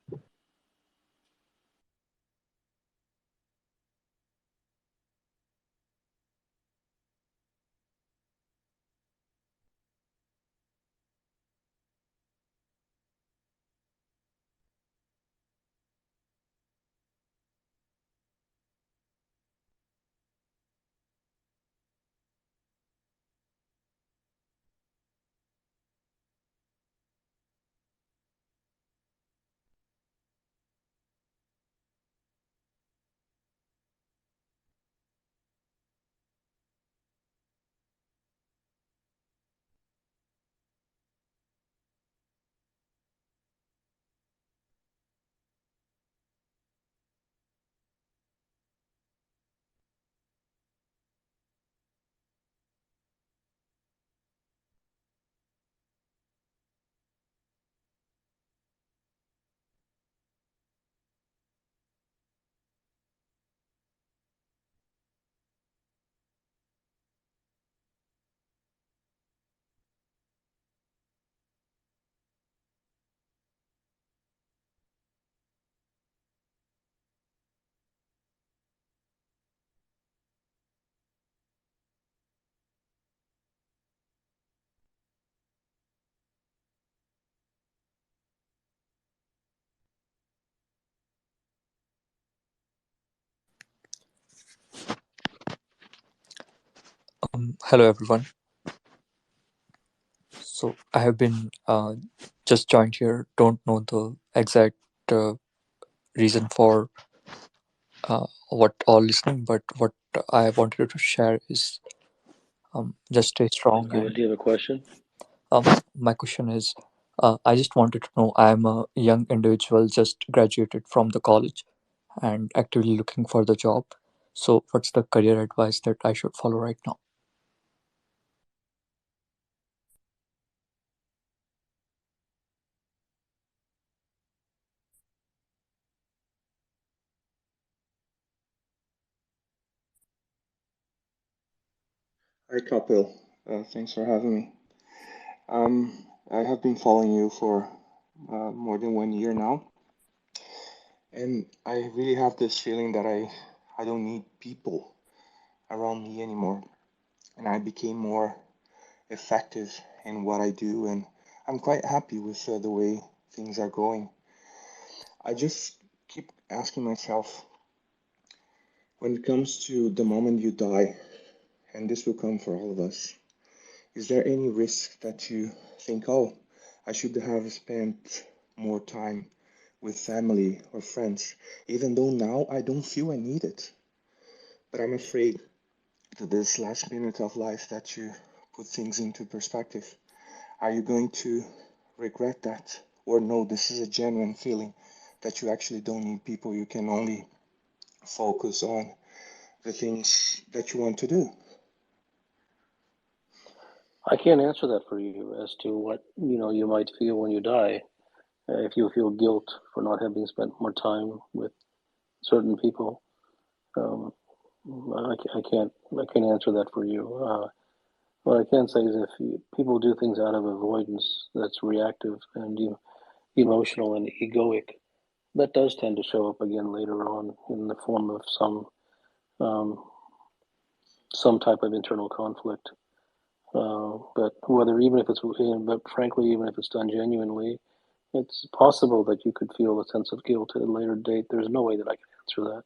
Hello, everyone. So I have been just joined here. Don't know the exact uh, reason for what all listening, but what I wanted to share is just stay strong. Do And you have a question? my question is, I just wanted to know. I'm a young individual, just graduated from the college, and actively looking for the job. So, what's the career advice that I should follow right now? Hi, Kapil. Thanks for having me. I have been following you for more than 1 year now, and I really have this feeling that I don't need people around me anymore, and I became more effective in what I do, and I'm quite happy with the way things are going. I just keep asking myself, when it comes to the moment you die, and this will come for all of us, is there any risk that you think, oh, I should have spent more time with family or friends, even though now I don't feel I need it? But I'm afraid that this last minute of life that you put things into perspective, are you going to regret that? Or no, this is a genuine feeling that you actually don't need people, you can only focus on the things that you want to do? I can't answer that for you as to what you might feel when you die. If you feel guilt for not having spent more time with certain people, um, I can't answer that for you. What I can say is if people do things out of avoidance, that's reactive and emotional and egoic, that does tend to show up again later on in the form of um, some type of internal conflict. But whether even if it's, but frankly, even if it's done genuinely, it's possible that you could feel a sense of guilt at a later date. There's no way that I can answer that.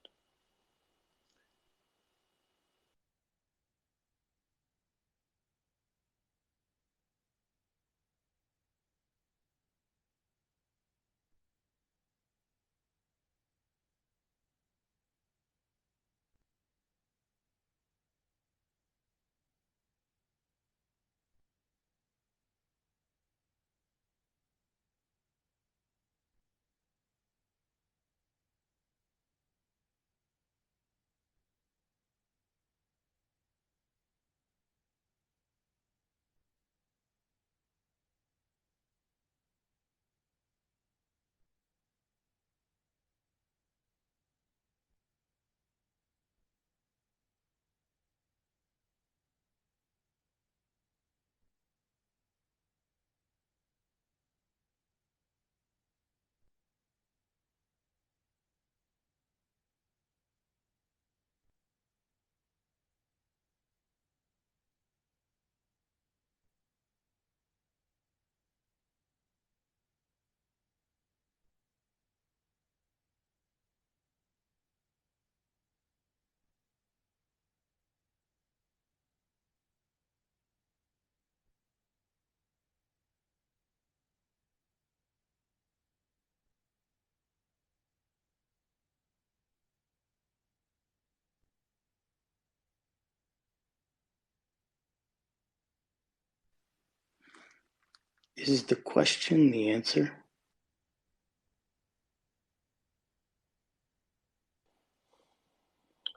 Is the question the answer?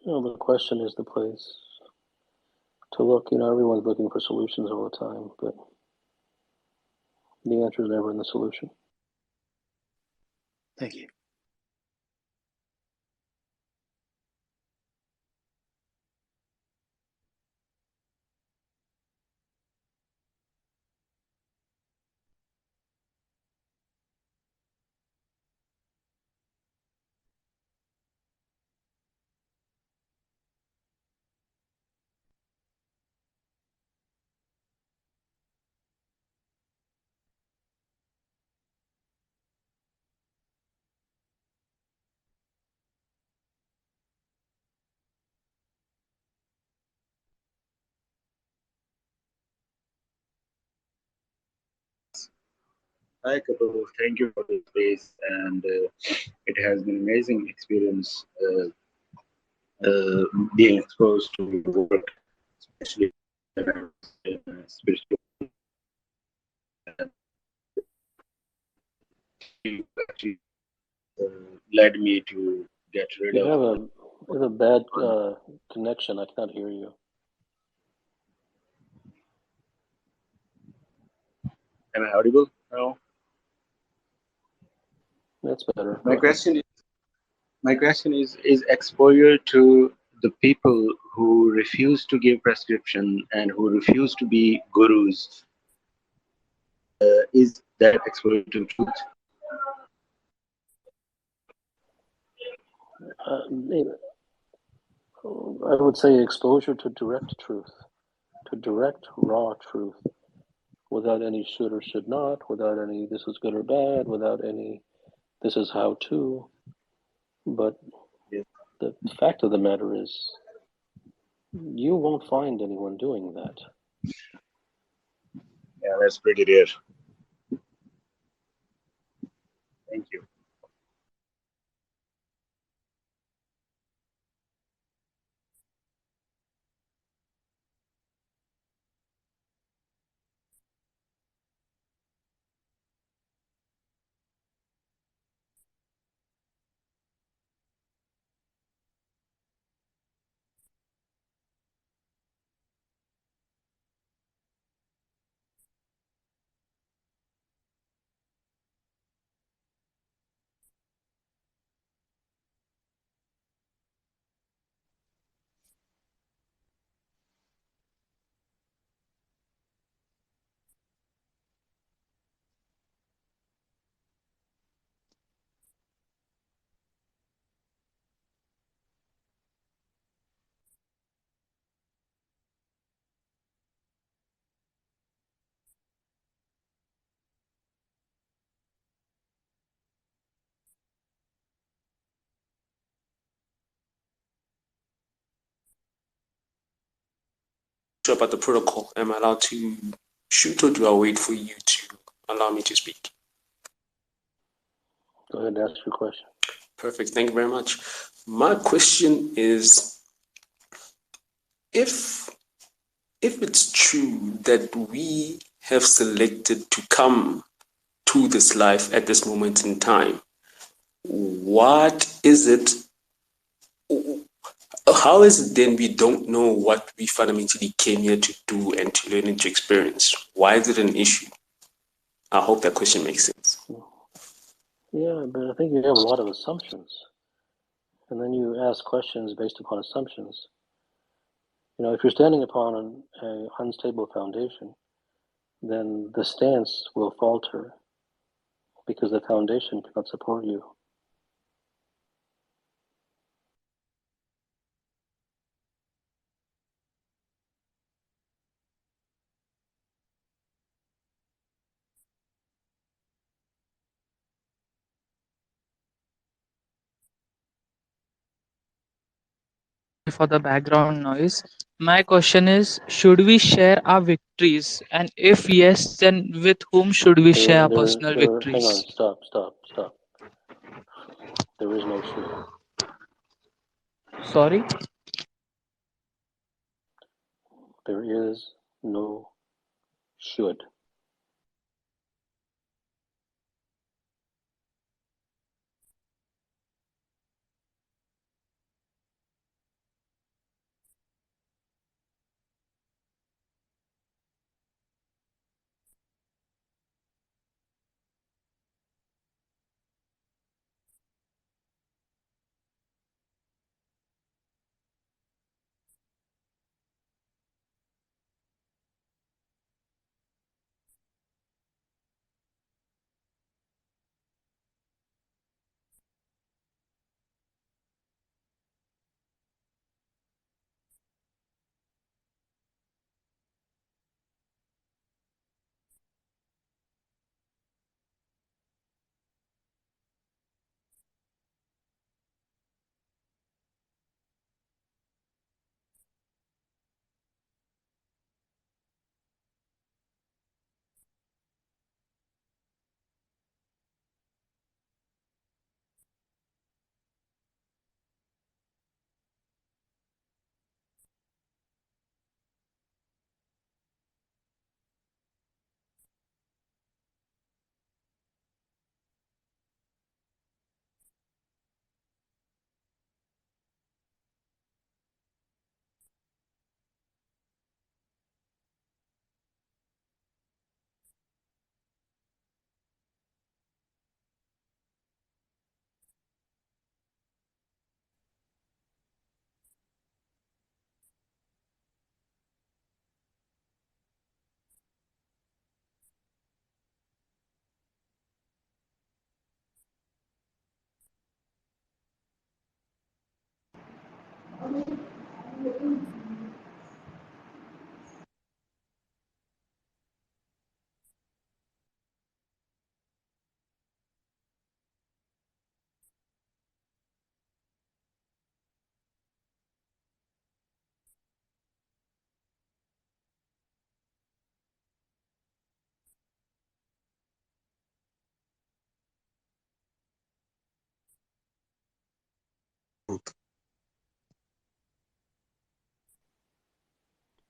The question is the place to look. Everyone's looking for solutions all the time, but the answer is never in the solution. Thank you. Hi, Kapil. Thank you for the space, and it has been amazing experience being exposed to your work, especially when I was in spiritual. And you actually led me to get rid You of. have a bad connection. I can't hear you. Am I audible now? That's better. My Go ahead. question is exposure to the people who refuse to give prescription and who refuse to be gurus. Is that exposure to truth? I would say exposure to direct truth, to direct raw truth, without any should or should not, without any this is good or bad, without any this is how to. But the fact of the matter is, you won't find anyone doing that. Yeah, that's pretty rare. Thank you. Sure about the protocol. Am I allowed to shoot, or do I wait for you to allow me to speak? Go ahead and ask your question. Perfect. Thank you very much. My question is, if it's true that we have selected to come to this life at this moment in time, what is it? How is it then we don't know what we fundamentally came here to do and to learn and to experience? Why is it an issue? I hope that question makes sense. Yeah, but I think you have a lot of assumptions. And then you ask questions based upon assumptions. You know, if you're standing upon an unstable foundation, then the stance will falter because the foundation cannot support you. For the background noise. My question is, should we share our victories? And if yes, then with whom should we share our personal Hang on, victories? stop. There is no should. Sorry? There is no should.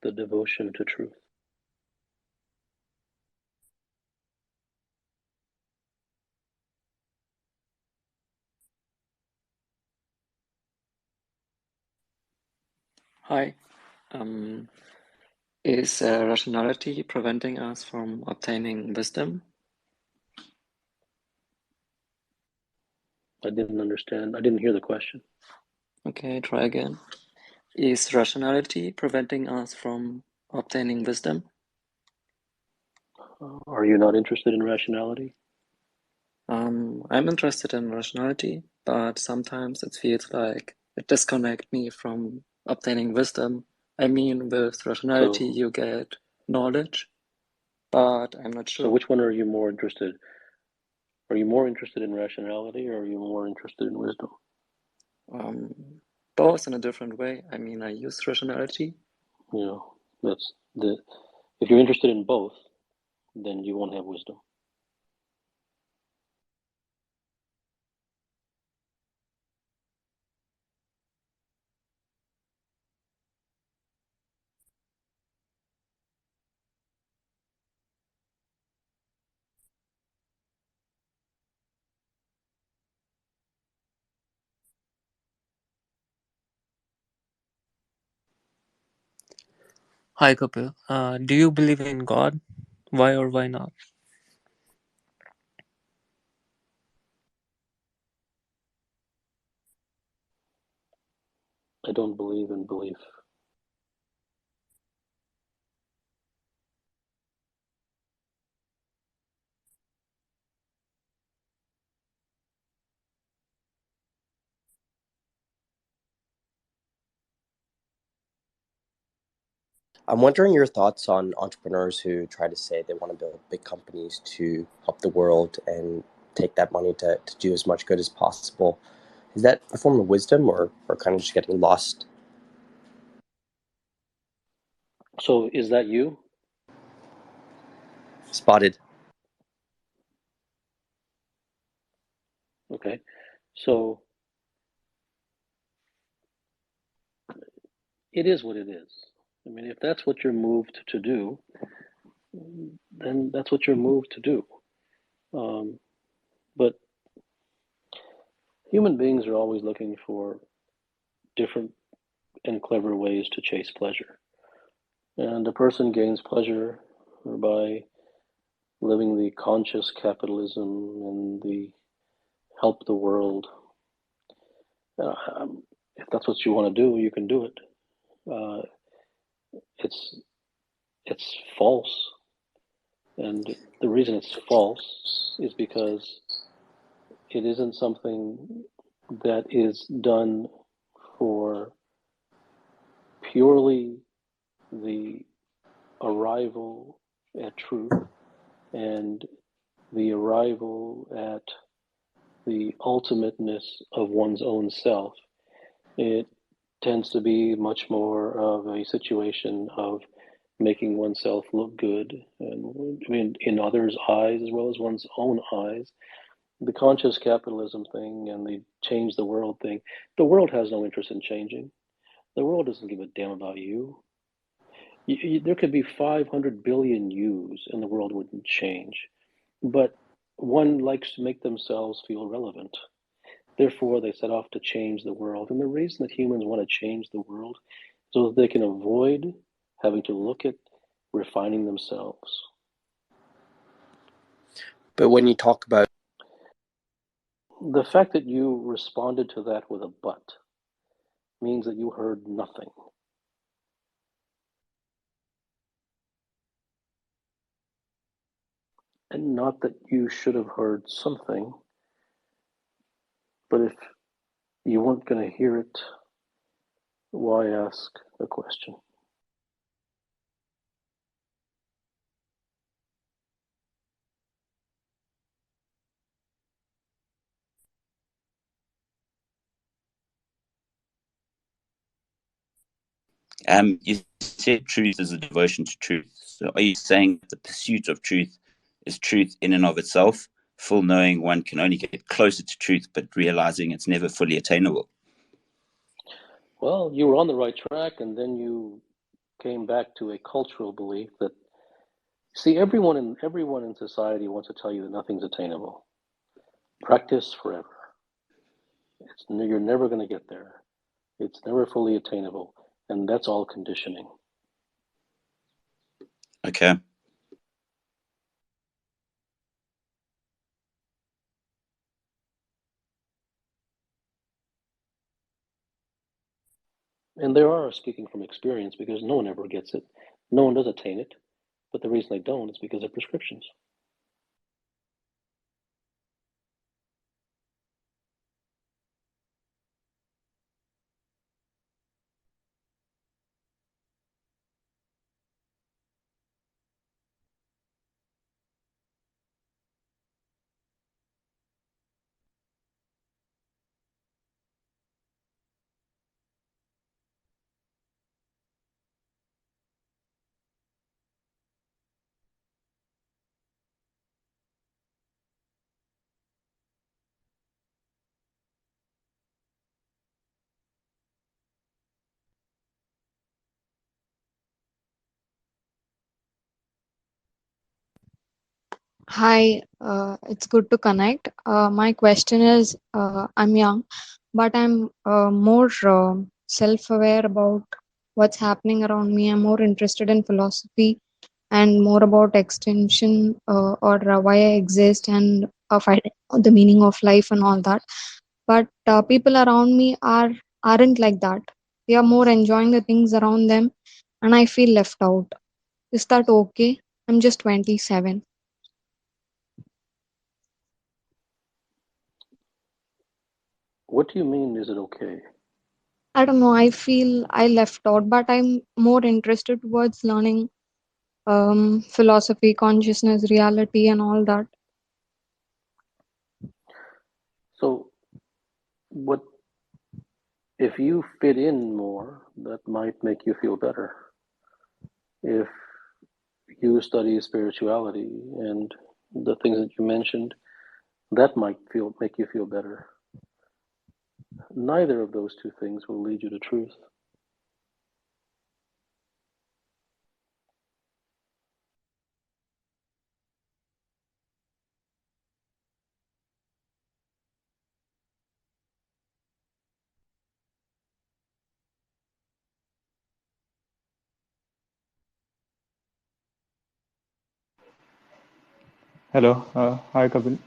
the devotion to truth. Hi. Is rationality preventing us from obtaining wisdom? I didn't understand. I didn't hear the question. Okay, try again. Is rationality preventing us from obtaining wisdom? Are you not interested in rationality? I'm interested in rationality, but sometimes it feels like it disconnects me from obtaining wisdom. I mean, with rationality, you get knowledge, but I'm not sure. So which one are you more interested? Are you more interested in rationality, or are you more interested in wisdom? Both in a different way. I mean, I use rationality. If you're interested in both, then you won't have wisdom. Hi, Kapil. Do you believe in God? Why or why not? I don't believe in belief. I'm wondering your thoughts on entrepreneurs who try to say they want to build big companies to help the world and take that money to do as much good as possible. Is that a form of wisdom or kind of just getting lost? So is that you? Spotted. Okay. So it is what it is. I mean, if that's what you're moved to do, then that's what you're moved to do. But human beings are always looking for different and clever ways to chase pleasure. And a person gains pleasure by living the conscious capitalism and the help the world. If that's what you want to do, you can do it. It's false, and the reason it's false is because it isn't something that is done for purely the arrival at truth and the arrival at the ultimateness of one's own self. It tends to be much more of a situation of making oneself look good, and I mean, in others' eyes as well as one's own eyes. The conscious capitalism thing and the change the world thing, the world has no interest in changing. The world doesn't give a damn about you. There could be 500 billion yous and the world wouldn't change. But one likes to make themselves feel relevant. Therefore, they set off to change the world. And the reason that humans want to change the world is so that they can avoid having to look at refining themselves. But when you talk about the fact that you responded to that with a but means that you heard nothing. And not that you should have heard something, but if you weren't going to hear it, why ask a question? You said truth is a devotion to truth. So are you saying the pursuit of truth is truth in and of itself, full knowing one can only get closer to truth, but realizing it's never fully attainable? Well, you were on the right track, and then you came back to a cultural belief that, see, everyone in society wants to tell you that nothing's attainable. Practice forever. You're never going to get there. It's never fully attainable, and that's all conditioning. Okay. And there are, speaking from experience, because no one ever gets it. No one does attain it, but the reason they don't is because of prescriptions. Hi, it's good to connect. My question is I'm young, but I'm more self aware about what's happening around me. I'm more interested in philosophy and more about extension or why I exist and finding out the meaning of life and all that. But people around me aren't like that. They are more enjoying the things around them, and I feel left out. Is that okay? I'm just 27. What do you mean, is it okay? I don't know. I feel I left out, but I'm more interested towards learning philosophy, consciousness, reality, and all that. So, what if you fit in more, that might make you feel better. If you study spirituality and the things that you mentioned, that might make you feel better. Neither of those two things will lead you to truth. Hello. Hi, Kapil.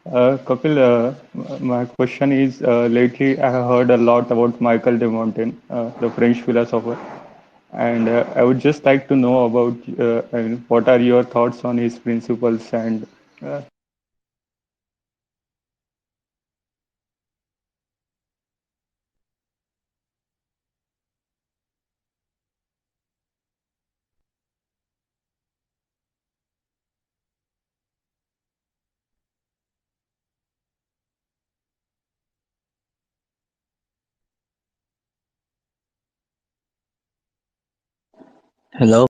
Kapil, my question is, lately I have heard a lot about Michael de Montaigne, the French philosopher, and I would just like to know about what are your thoughts on his principles and Hello.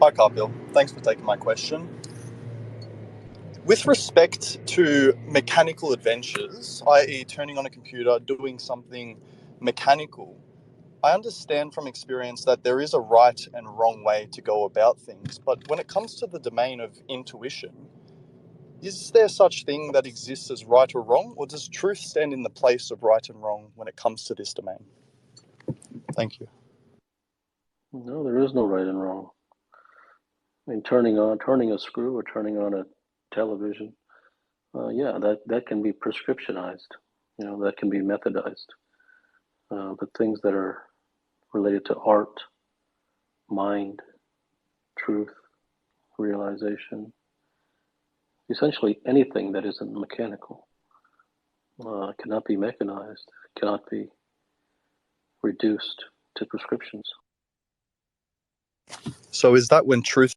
Hi, Carpil. Thanks for taking my question. With respect to mechanical adventures, i.e., turning on a computer, doing something mechanical, I understand from experience that there is a right and wrong way to go about things. But when it comes to the domain of intuition, is there such thing that exists as right or wrong, or does truth stand in the place of right and wrong when it comes to this domain? Thank you. No, there is no right and wrong. I mean, turning a screw or turning on a television, yeah, that can be prescriptionized. That can be methodized. But things that are related to art, mind, truth, realization, essentially anything that isn't mechanical, cannot be mechanized, cannot be reduced to prescriptions. So is that when truth...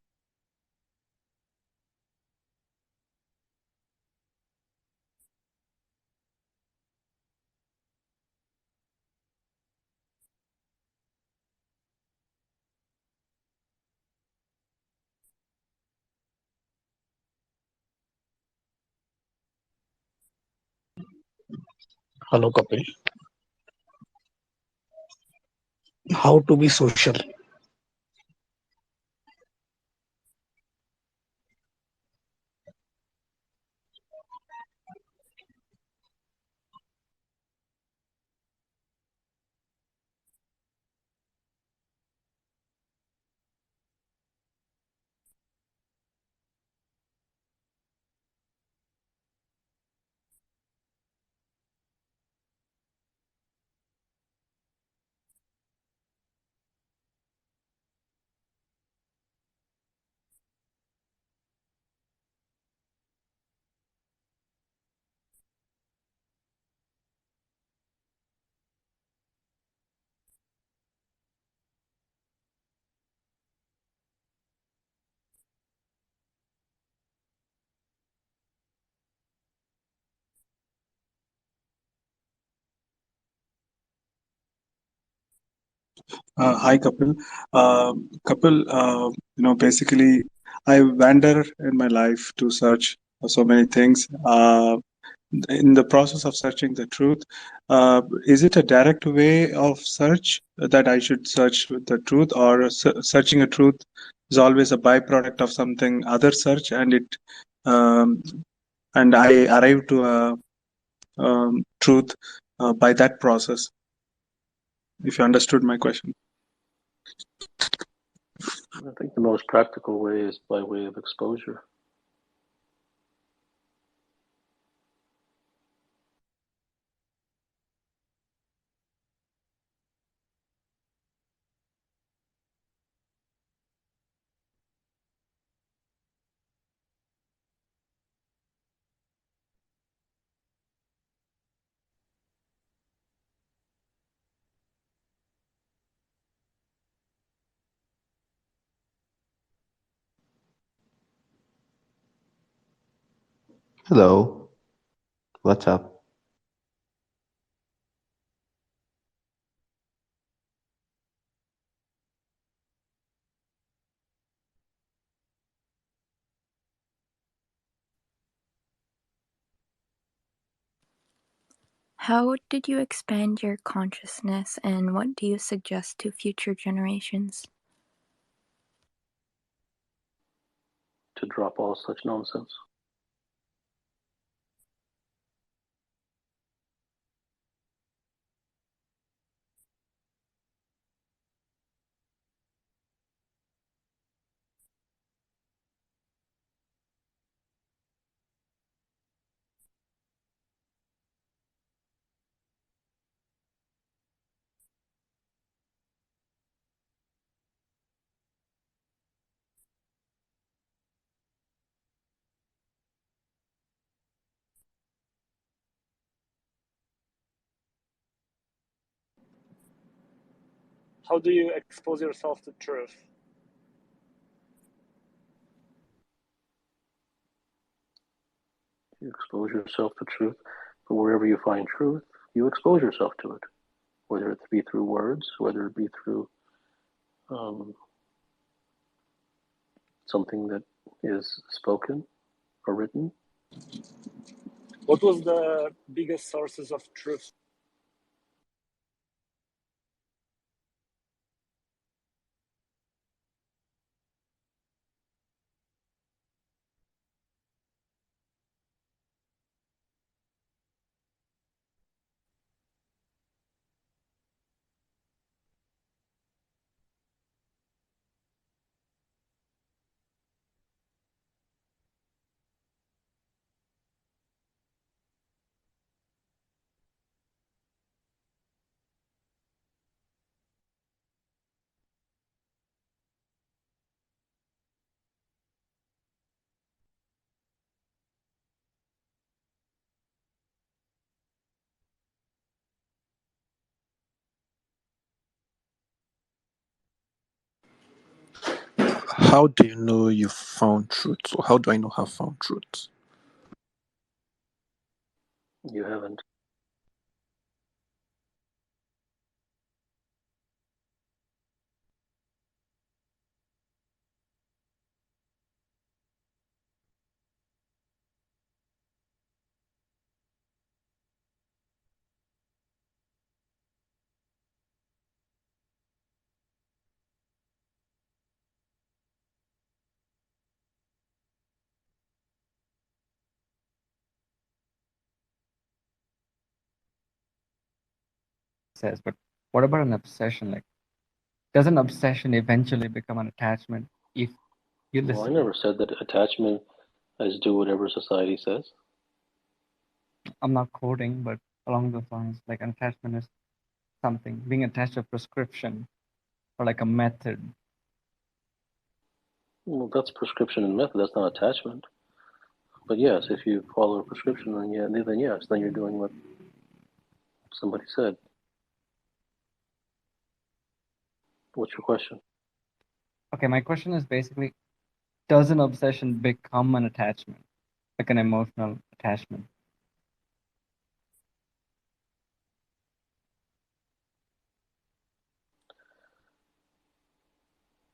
Hello, Kapil. How to be social? Hi, Kapil. Kapil, basically, I wander in my life to search for so many things. In the process of searching the truth, is it a direct way of search that I should search the truth, or searching a truth is always a byproduct of something other search, um, and I arrive to a truth by that process? If you understood my question. I think the most practical way is by way of exposure. Hello, what's up? How did you expand your consciousness, and what do you suggest to future generations? To drop all such nonsense. How do you expose yourself to truth? You expose yourself to truth, but wherever you find truth, you expose yourself to it, whether it be through words, whether it be through something that is spoken or written. What was the biggest sources of truth? How do you know you've found truth? Or how do I know I've found truth? You haven't. Says, but what about an obsession? Like, does an obsession eventually become an attachment if you Well, I listen? never said that attachment is do whatever society says. I'm not quoting, but along those lines, like an attachment is something being attached to a prescription or like a method. Well, that's prescription and method. That's not attachment. But yes, if you follow a prescription, then yes, then you're doing what somebody said. What's your question? Okay, my question is basically, does an obsession become an attachment, like an emotional attachment?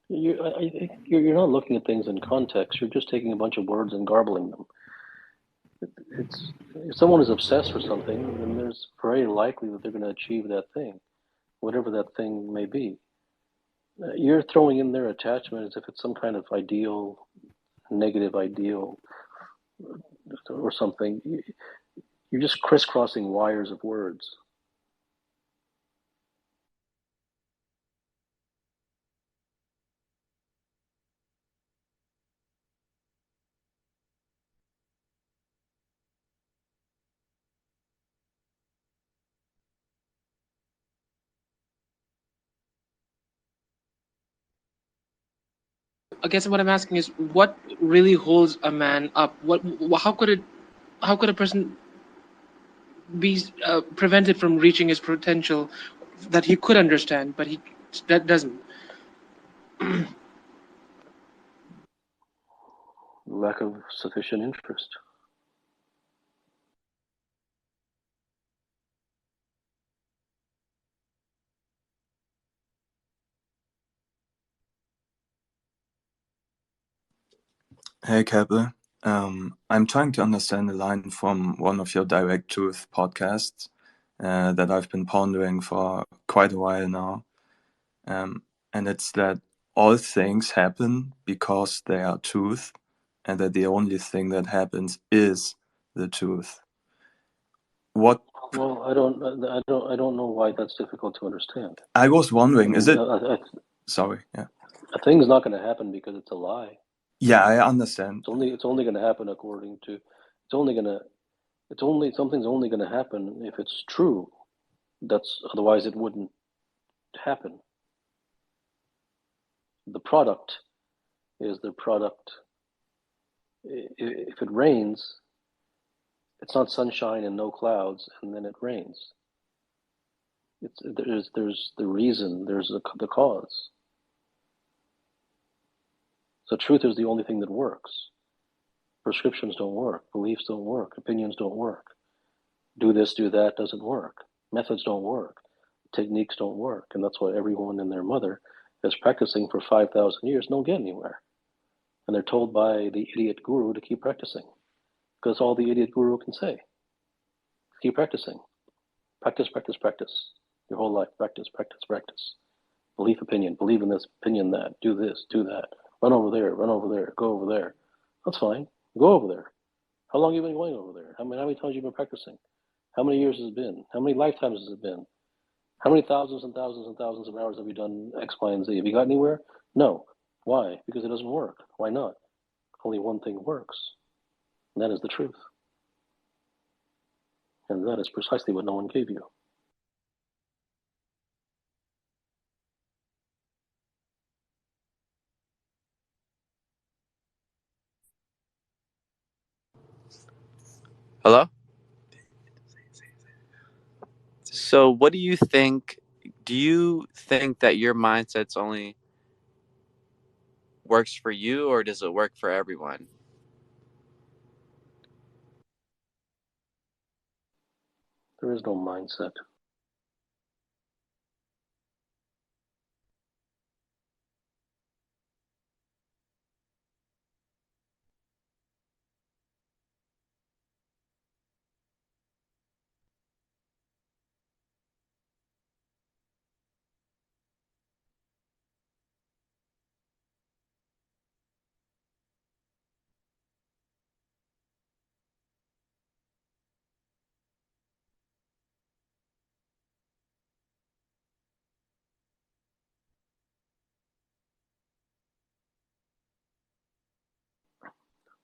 You're not looking at things in context. You're just taking a bunch of words and garbling them. It's if someone is obsessed with something, then there's very likely that they're going to achieve that thing, whatever that thing may be. You're throwing in their attachment as if it's some kind of ideal, negative ideal, or something. You're just crisscrossing wires of words. I guess what I'm asking is, what really holds a man up? How could a person be prevented from reaching his potential that he could understand, but that doesn't? Lack of sufficient interest. Hey, Kepler. I'm trying to understand a line from one of your Direct Truth podcasts that I've been pondering for quite a while now. And it's that all things happen because they are truth, and that the only thing that happens is the truth. What? Well, I don't know why that's difficult to understand. I was wondering, is it? Sorry, yeah. A thing's not going to happen because it's a lie. Yeah, I understand. It's only going to happen according to. Something's only going to happen if it's true. Otherwise it wouldn't happen. The product is the product. If it rains, it's not sunshine and no clouds, and then it rains. There's the reason, there's the cause. So truth is the only thing that works. Prescriptions don't work. Beliefs don't work. Opinions don't work. Do this, do that doesn't work. Methods don't work. Techniques don't work. And that's why everyone and their mother is practicing for 5,000 years and don't get anywhere. And they're told by the idiot guru to keep practicing, because all the idiot guru can say. Keep practicing. Practice, practice, practice. Your whole life, practice, practice, practice. Belief, opinion, believe in this, opinion that, do this, do that. Run over there, go over there. That's fine. Go over there. How long have you been going over there? How many times have you been practicing? How many years has it been? How many lifetimes has it been? How many thousands and thousands and thousands of hours have you done X, Y, and Z? Have you got anywhere? No. Why? Because it doesn't work. Why not? Only one thing works, and that is the truth. And that is precisely what no one gave you. Hello? So what do you think? Do you think that your mindset's only works for you, or does it work for everyone? There is no mindset.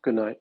Good night.